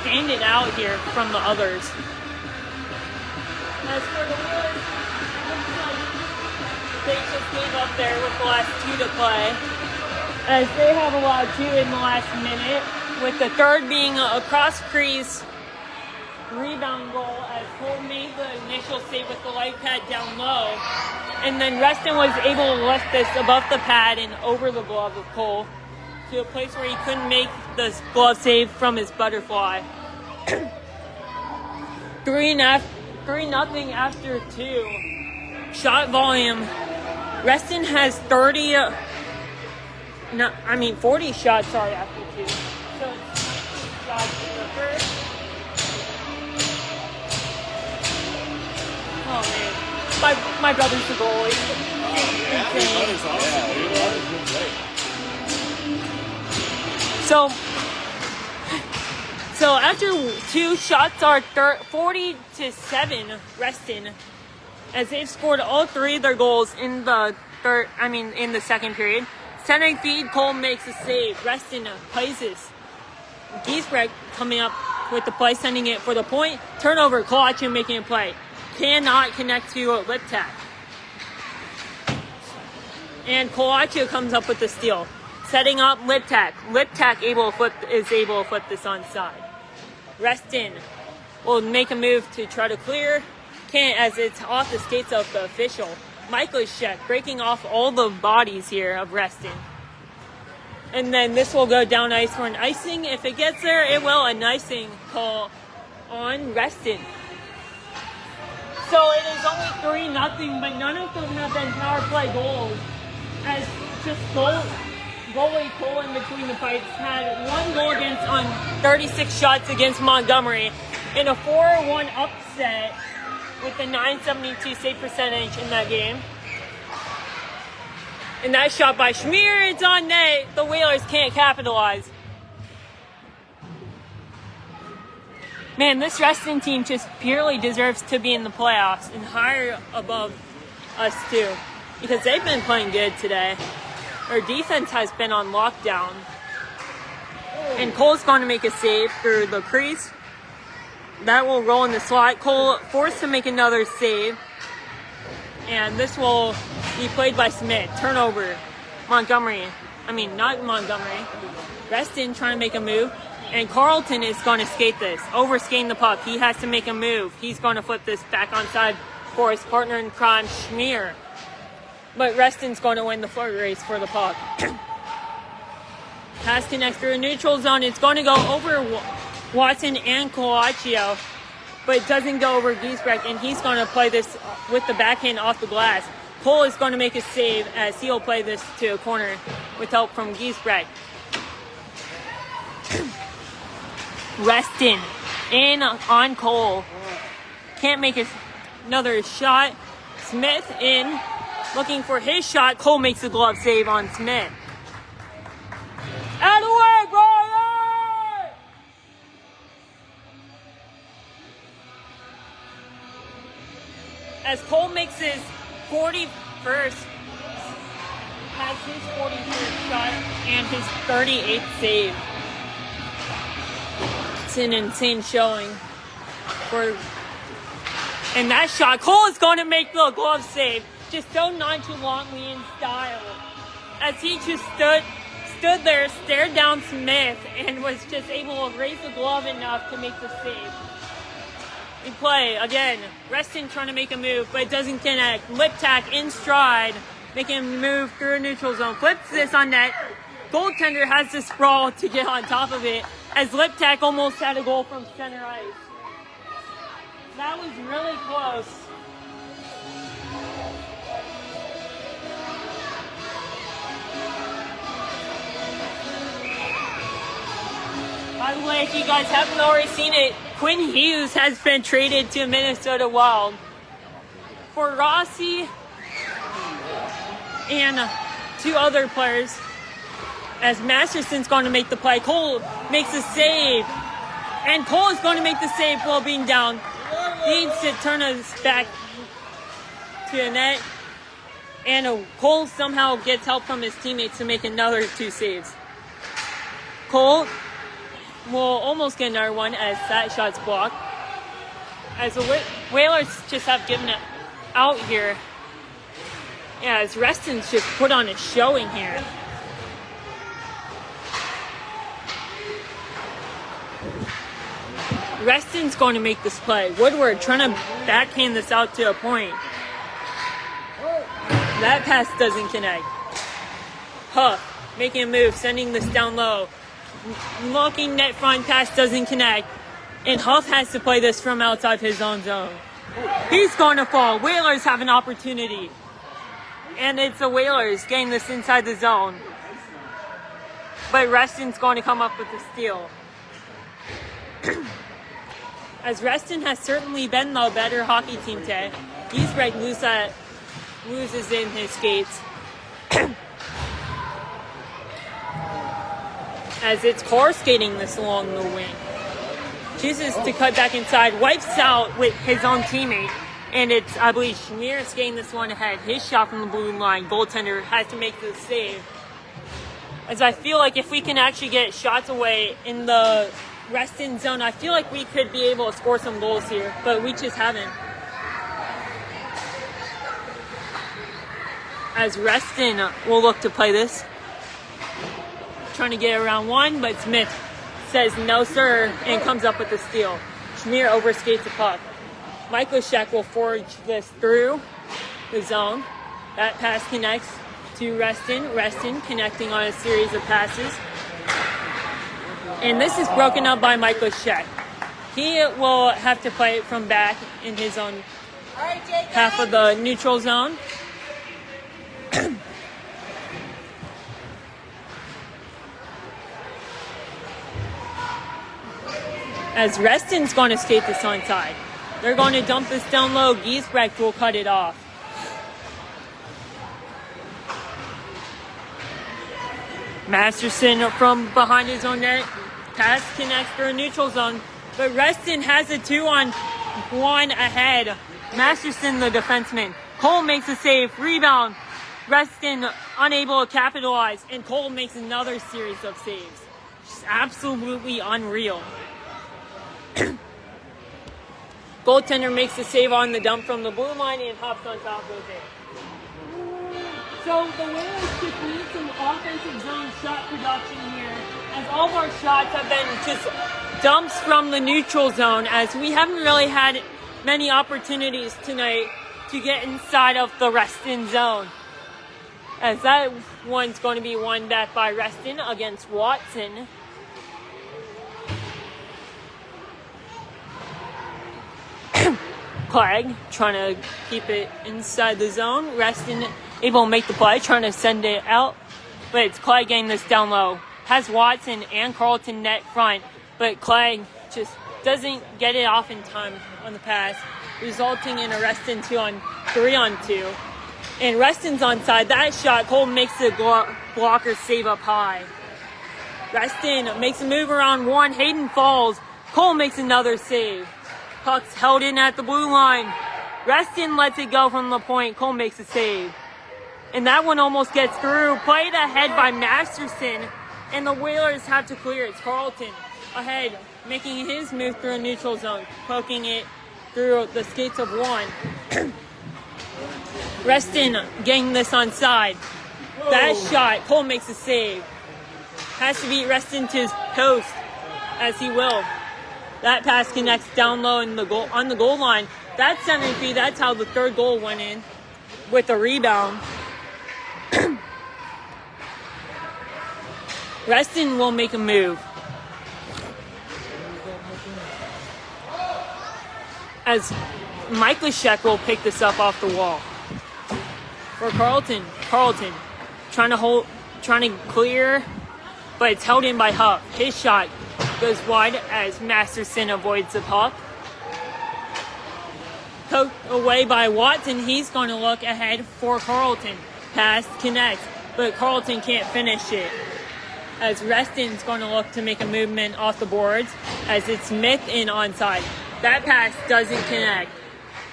standing out here from the others. As for the Whalers, looks like they just gave up there with the last 2 to play, as they have allowed 2 in the last minute, with the third being a cross crease rebound goal, as Cole made the initial save with the light pad down low. And then Reston was able to lift this above the pad and over the glove of Cole to a place where he couldn't make the glove save from his butterfly. 3-0 after 2. Shot volume. Reston has 40 shots after 2. So it's shots in the first. Oh man. My brother's the goalie. So after 2 shots are 40-7 Reston, as they've scored all 3 of their goals in the in the second period. Centering feed, Cole makes a save. Reston places. Giesbrecht coming up with the play, sending it for the point. Turnover, Kolache making a play. Cannot connect to Littack. And Kolache comes up with the steal. Setting up Littack. Littack is able to flip this onside. Reston will make a move to try to clear. Can't, as it's off the skates of the official. Michaelschek breaking off all the bodies here of Reston. And then this will go down ice for an icing. If it gets there, it will. An icing call on Reston. So it is only 3-0, but none of them have been power play goals. As just goalie Cole in between the pipes had 1 goal against on 36 shots against Montgomery in a 4-1 upset with a .972 save percentage in that game. And that shot by Schmier, it's on net. The Whalers can't capitalize. Man, this Reston team just purely deserves to be in the playoffs and higher above us too, because they've been playing good today. Their defense has been on lockdown. And Cole's going to make a save through the crease. That will roll in the slot. Cole forced to make another save. And this will be played by Smith. Turnover. Not Montgomery. Reston trying to make a move. And Carlton is going to skate this. Over skating the puck. He has to make a move. He's going to flip this back onside for his partner in crime, Schmier. But Reston's going to win the foot race for the puck. Pass connects through a neutral zone. It's going to go over Watson and Colaccio, but it doesn't go over Giesbrecht, and he's going to play this with the backhand off the glass. Cole is going to make a save as he'll play this to a corner with help from Giesbrecht. Reston in on Cole. Can't make another shot. Smith in, looking for his shot. Cole makes the glove save on Smith. Out of the way, Brian! As Cole makes his 41st, has his 41st shot and his 38th save. It's an insane showing and that shot, Cole is going to make the glove save, just so nonchalantly in style, as he just stood there, stared down Smith, and was just able to raise the glove enough to make the save. In play, again, Reston trying to make a move, but it doesn't connect. Lip tack in stride, making him move through a neutral zone. Flips this on net. Goaltender has to sprawl to get on top of it, as Lip tack almost had a goal from center ice. That was really close. By the way, if you guys haven't already seen it, Quinn Hughes has been traded to Minnesota Wild for Rossi and two other players. As Masterson's going to make the play, Cole makes a save, and Cole is going to make the save while being down. He needs to turn us back to the net, and Cole somehow gets help from his teammates to make another two saves. Cole will almost get another one as that shot's blocked. As the Whalers just have given it out here. Yeah, as Reston's just put on a showing here. Reston's going to make this play. Woodward trying to backhand this out to a point. That pass doesn't connect. Huff making a move, sending this down low. Looking net front, pass doesn't connect. And Huff has to play this from outside his own zone. He's going to fall. Whalers have an opportunity. And it's the Whalers getting this inside the zone. But Reston's going to come up with the steal. As Reston has certainly been the better hockey team today. Giesbrecht loses in his skates. As it's car skating this along the wing. Chooses to cut back inside, wipes out with his own teammate, and it's, I believe, Schmier skating this one ahead. His shot from the blue line, goaltender has to make the save. As I feel like if we can actually get shots away in the Reston zone, I feel like we could be able to score some goals here, but we just haven't. As Reston will look to play this. Trying to get around one, but Smith says no sir and comes up with the steal. Schmier overskates the puck. Michael Sheck will forge this through the zone. That pass connects to Reston. Reston connecting on a series of passes. And this is broken up by Michael Sheck. He will have to play it from back in his own half of the neutral zone. As Reston's going to skate this onside. They're going to dump this down low. Giesbrecht will cut it off. Masterson from behind his own net. Pass connects for a neutral zone. But Reston has a 2-on-1 ahead. Masterson, the defenseman. Cole makes a save. Rebound. Reston unable to capitalize. And Cole makes another series of saves. Just absolutely unreal. Goaltender makes the save on the dump from the blue line and hops on top of it. So the Whalers just need some offensive zone shot production here, as all of our shots have been just dumps from the neutral zone, as we haven't really had many opportunities tonight to get inside of the Reston zone. As that one's going to be won back by Reston against Watson. Clegg trying to keep it inside the zone. Reston able to make the play, trying to send it out. But it's Clegg getting this down low. Has Watson and Carlton net front. But Clegg just doesn't get it off in time on the pass, resulting in a Reston 3-on-2. And Reston's onside. That shot, Cole makes the blocker save up high. Reston makes a move around one. Hayden falls. Cole makes another save. Puck's held in at the blue line. Reston lets it go from the point. Cole makes a save. And that one almost gets through. Played ahead by Masterson. And the Whalers have to clear. It's Carlton ahead, making his move through a neutral zone. Poking it through the skates of one. Reston getting this onside. That shot, Cole makes a save. Has to beat Reston to his post, as he will. That pass connects down low in the goal, on the goal line. That's 7 feet. That's how the third goal went in with a rebound. Reston will make a move. As Mike Leshek will pick this up off the wall. For Carlton. Carlton trying to clear, but it's held in by Huff. His shot goes wide as Masterson avoids the puck. Poked away by Watson. He's going to look ahead for Carlton. Pass connects, but Carlton can't finish it. As Reston's going to look to make a movement off the boards, as it's Smith in onside. That pass doesn't connect,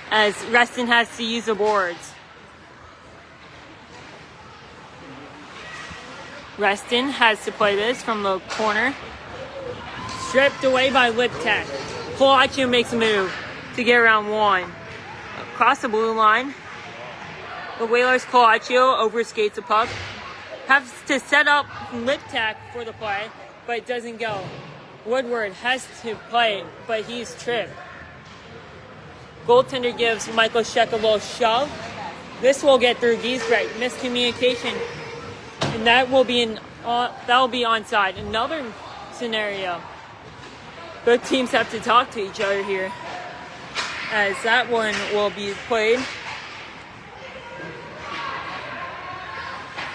as Reston has to use the boards. Reston has to play this from the corner. Stripped away by Liptek. Kolachio makes a move to get around one. Across the blue line. The Whalers' Kolachio overskates the puck. Has to set up Liptek for the play, but it doesn't go. Woodward has to play, but he's tripped. Goaltender gives Michael Sheck a little shove. This will get through Giesbrecht. Miscommunication. And that will be onside. Another scenario. Both teams have to talk to each other here, as that one will be played.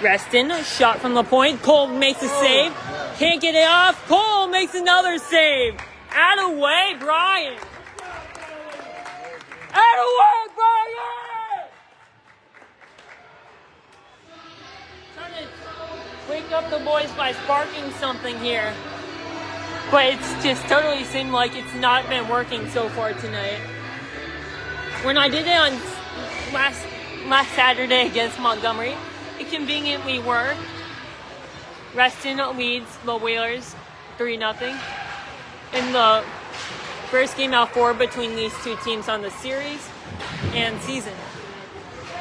Reston, shot from the point. Cole makes a save. Can't get it off. Cole makes another save. Out of way, Brian. Out of way, Brian! Trying to wake up the boys by sparking something here. But it's just totally seemed like it's not been working so far tonight. When I did it on last Saturday against Montgomery, it conveniently worked. Reston leads the Whalers 3-0 in the first game out 4 between these two teams on the series and season.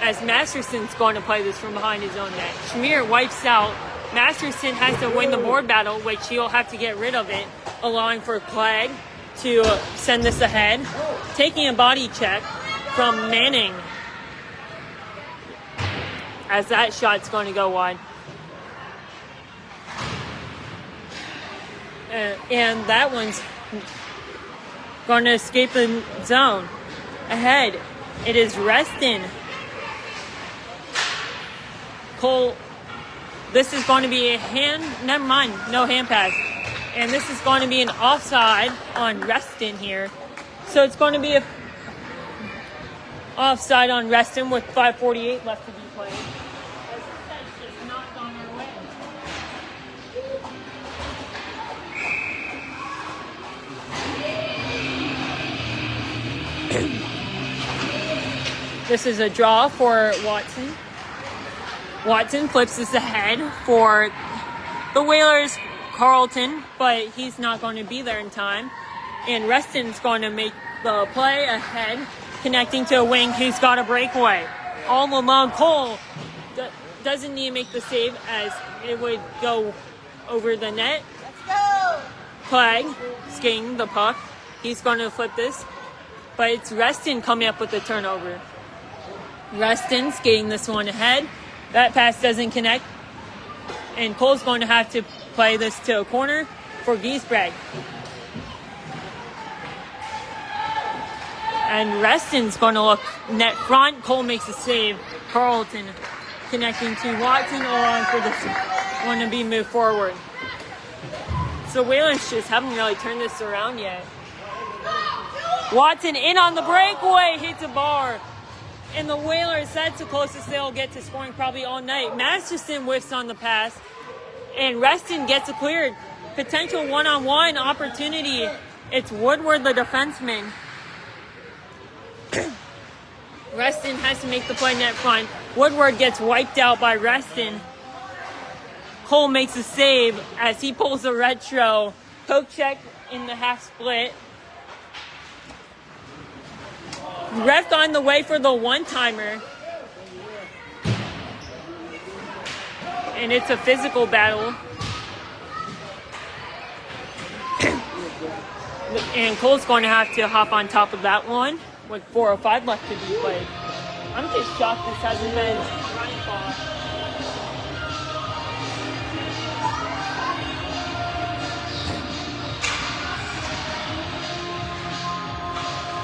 As Masterson's going to play this from behind his own net. Schmier wipes out. Masterson has to win the board battle, which he'll have to get rid of it, allowing for Clegg to send this ahead. Taking a body check from Manning, as that shot's going to go wide. And that one's going to escape the zone. Ahead, it is Reston. Cole, this is going to be a never mind, no hand pass. And this is going to be an offside on Reston here. So it's going to be a offside on Reston with 5:48 left to be played. As just not gone our way. This is a draw for Watson. Watson flips this ahead for the Whalers, Carlton, but he's not going to be there in time. And Reston's going to make the play ahead, connecting to a wing who's got a breakaway. All along, Cole doesn't need to make the save as it would go over the net. Let's go! Clegg skating the puck. He's going to flip this, but it's Reston coming up with the turnover. Reston skating this one ahead. That pass doesn't connect, and Cole's going to have to play this to a corner for Giesbrecht. And Reston's going to look net front. Cole makes a save. Carlton connecting to Watson along for this one to be moved forward. So Whalers just haven't really turned this around yet. Watson in on the breakaway, hits a bar. And the Whalers, that's the closest they'll get to scoring probably all night. Masterson whiffs on the pass. And Reston gets it cleared. Potential one-on-one opportunity. It's Woodward, the defenseman. Reston has to make the play net front. Woodward gets wiped out by Reston. Cole makes a save as he pulls a retro. Poke check in the half split. Ref on the way for the one-timer. And it's a physical battle. And Cole's going to have to hop on top of that one with 4:05 left to be played. I'm just shocked this hasn't been running ball.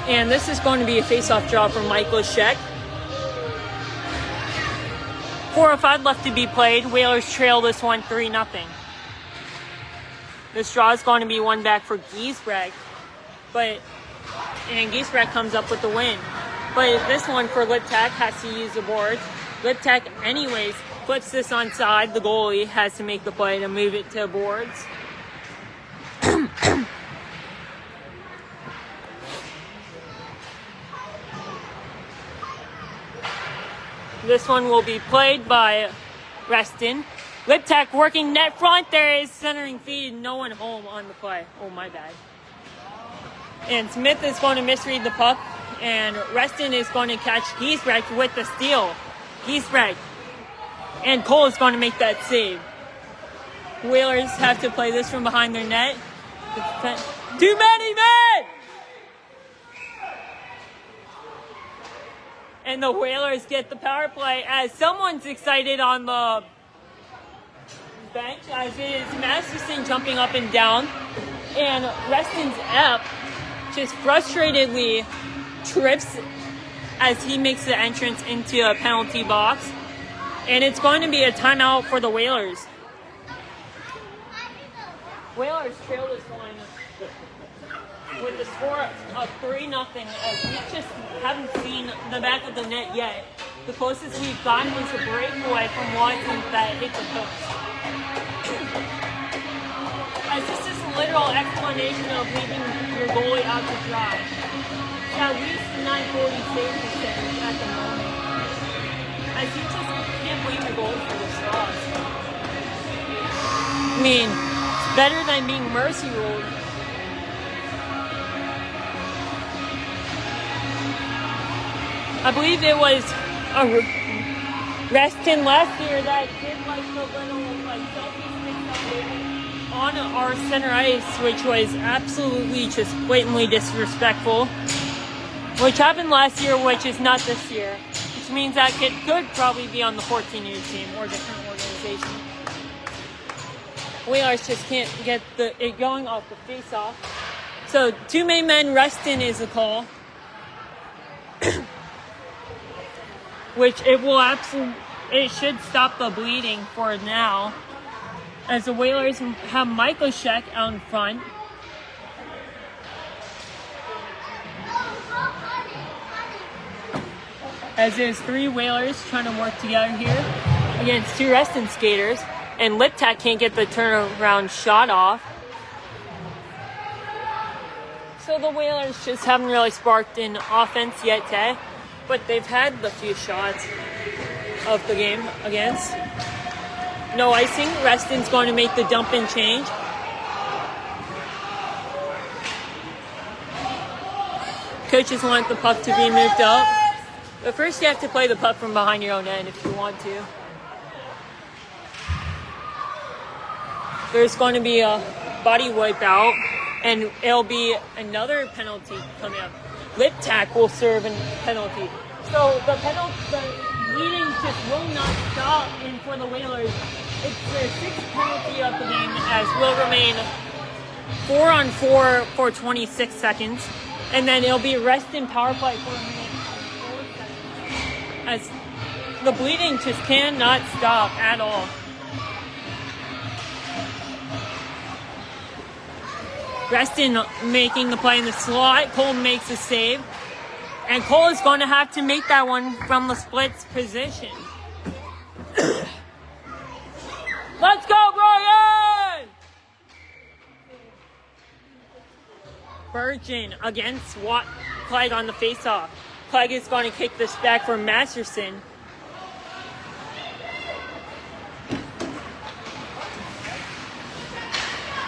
And this is going to be a face-off draw for Michael Sheck. 4:05 left to be played. Whalers trail this one 3-0. This draw is going to be one back for Giesbrecht. And Giesbrecht comes up with the win. But this one for Liptak has to use the boards. Liptak anyways flips this onside. The goalie has to make the play to move it to boards. This one will be played by Reston. Liptak working net front. There is centering feed. No one home on the play. Oh, my bad. And Smith is going to misread the puck. And Reston is going to catch Giesbrecht with the steal. Giesbrecht. And Cole is going to make that save. Whalers have to play this from behind their net. Too many men! And the Whalers get the power play as someone's excited on the bench, as it is Masterson jumping up and down. And Reston's up just frustratedly trips as he makes the entrance into a penalty box. And it's going to be a timeout for the Whalers. Whalers trail this one with the score of 3-0 as we just haven't seen the back of the net yet. The closest we've gotten was a breakaway from Watson that hit the post. As this is a literal explanation of leaving your goalie out to dry. It's at least 940 save percentage at the moment. As you just can't blame your goalie for this loss. I mean, it's better than being mercy ruled. I believe it was a Reston last year that did like the little selfie stick on our center ice, which was absolutely just blatantly disrespectful. Which happened last year, which is not this year. Which means that kid could probably be on the 14U team or different organization. Whalers just can't get it going off the face-off. So 2 main men, Reston is the call. Which it should stop the bleeding for now. As the Whalers have Michael Sheck out in front. As there's 3 Whalers trying to work together here against 2 Reston skaters. And Liptak can't get the turnaround shot off. So So the Whalers just haven't really sparked in offense yet today, but they've had the few shots of the game against. No icing. Reston's going to make the dump and change. Coaches want the puck to be moved up. But first you have to play the puck from behind your own end if you want to. There's going to be a body wipe out, and it'll be another penalty coming up. Lip tack will serve a penalty. So the bleeding just will not stop, and for the Whalers, it's their sixth penalty of the game, as will remain 4-on-4 for 26 seconds. And then it'll be Reston power play for a minute and 4 seconds. As the bleeding just cannot stop at all. Reston making the play in the slot. Cole makes a save. And Cole is going to have to make that one from the splits position. Let's go, Brian! Virgin against Clegg on the faceoff. Clegg is going to kick this back for Masterson.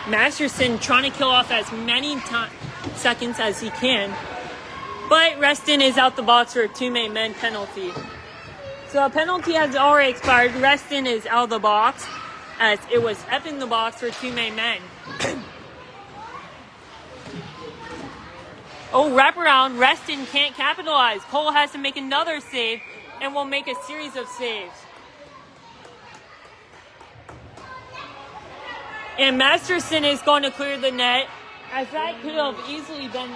Masterson trying to kill off as many seconds as he can. But Reston is out the box for a two-man men penalty. So a penalty has already expired. Reston is out of the box as it was up in the box for two-man men. Oh, wraparound. Reston can't capitalize. Cole has to make another save and will make a series of saves. And Masterson is going to clear the net, as that could have easily been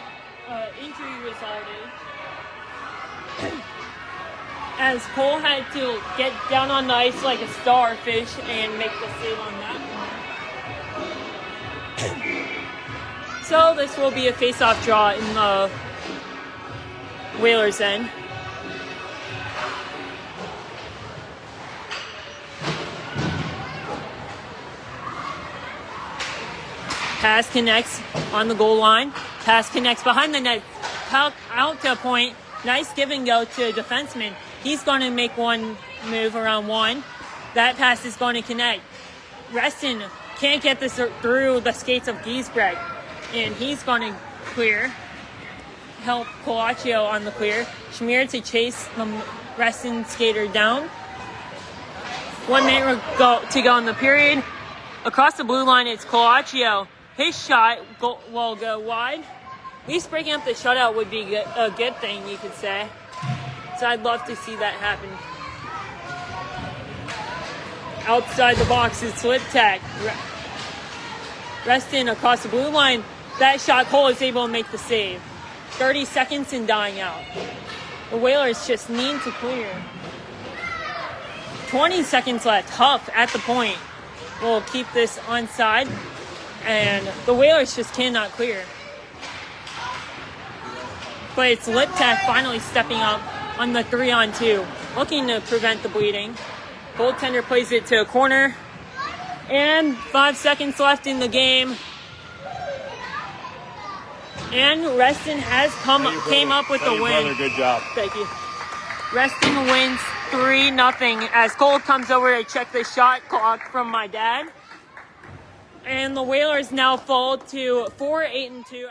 injury resulted. As Cole had to get down on the ice like a starfish and make the save on that one. So this will be a face-off draw in the Whalers' end. Pass connects on the goal line. Pass connects behind the net. Out to a point. Nice give and go to a defenseman. He's going to make one move around one. That pass is going to connect. Reston can't get this through the skates of Giesbrecht. And he's going to clear. Help Colaccio on the clear. Schmier to chase the Reston skater down. 1 minute to go in the period. Across the blue line, it's Colaccio. His shot will go wide. At least breaking up the shutout would be a good thing, you could say. So I'd love to see that happen. Outside the box is slip tack. Reston across the blue line. That shot, Cole is able to make the save. 30 seconds and dying out. The Whalers just need to clear. 20 seconds left. Huff at the point will keep this onside. And the Whalers just cannot clear. But it's Liptak finally stepping up on the 3-on-2, looking to prevent the bleeding. Goaltender plays it to a corner. And 5 seconds left in the game. And Reston has came up with the win. Brother, good job. Thank you. Reston wins 3-0 as Cole comes over to check the shot clock from my dad. And the Whalers now fall to 4-8-2.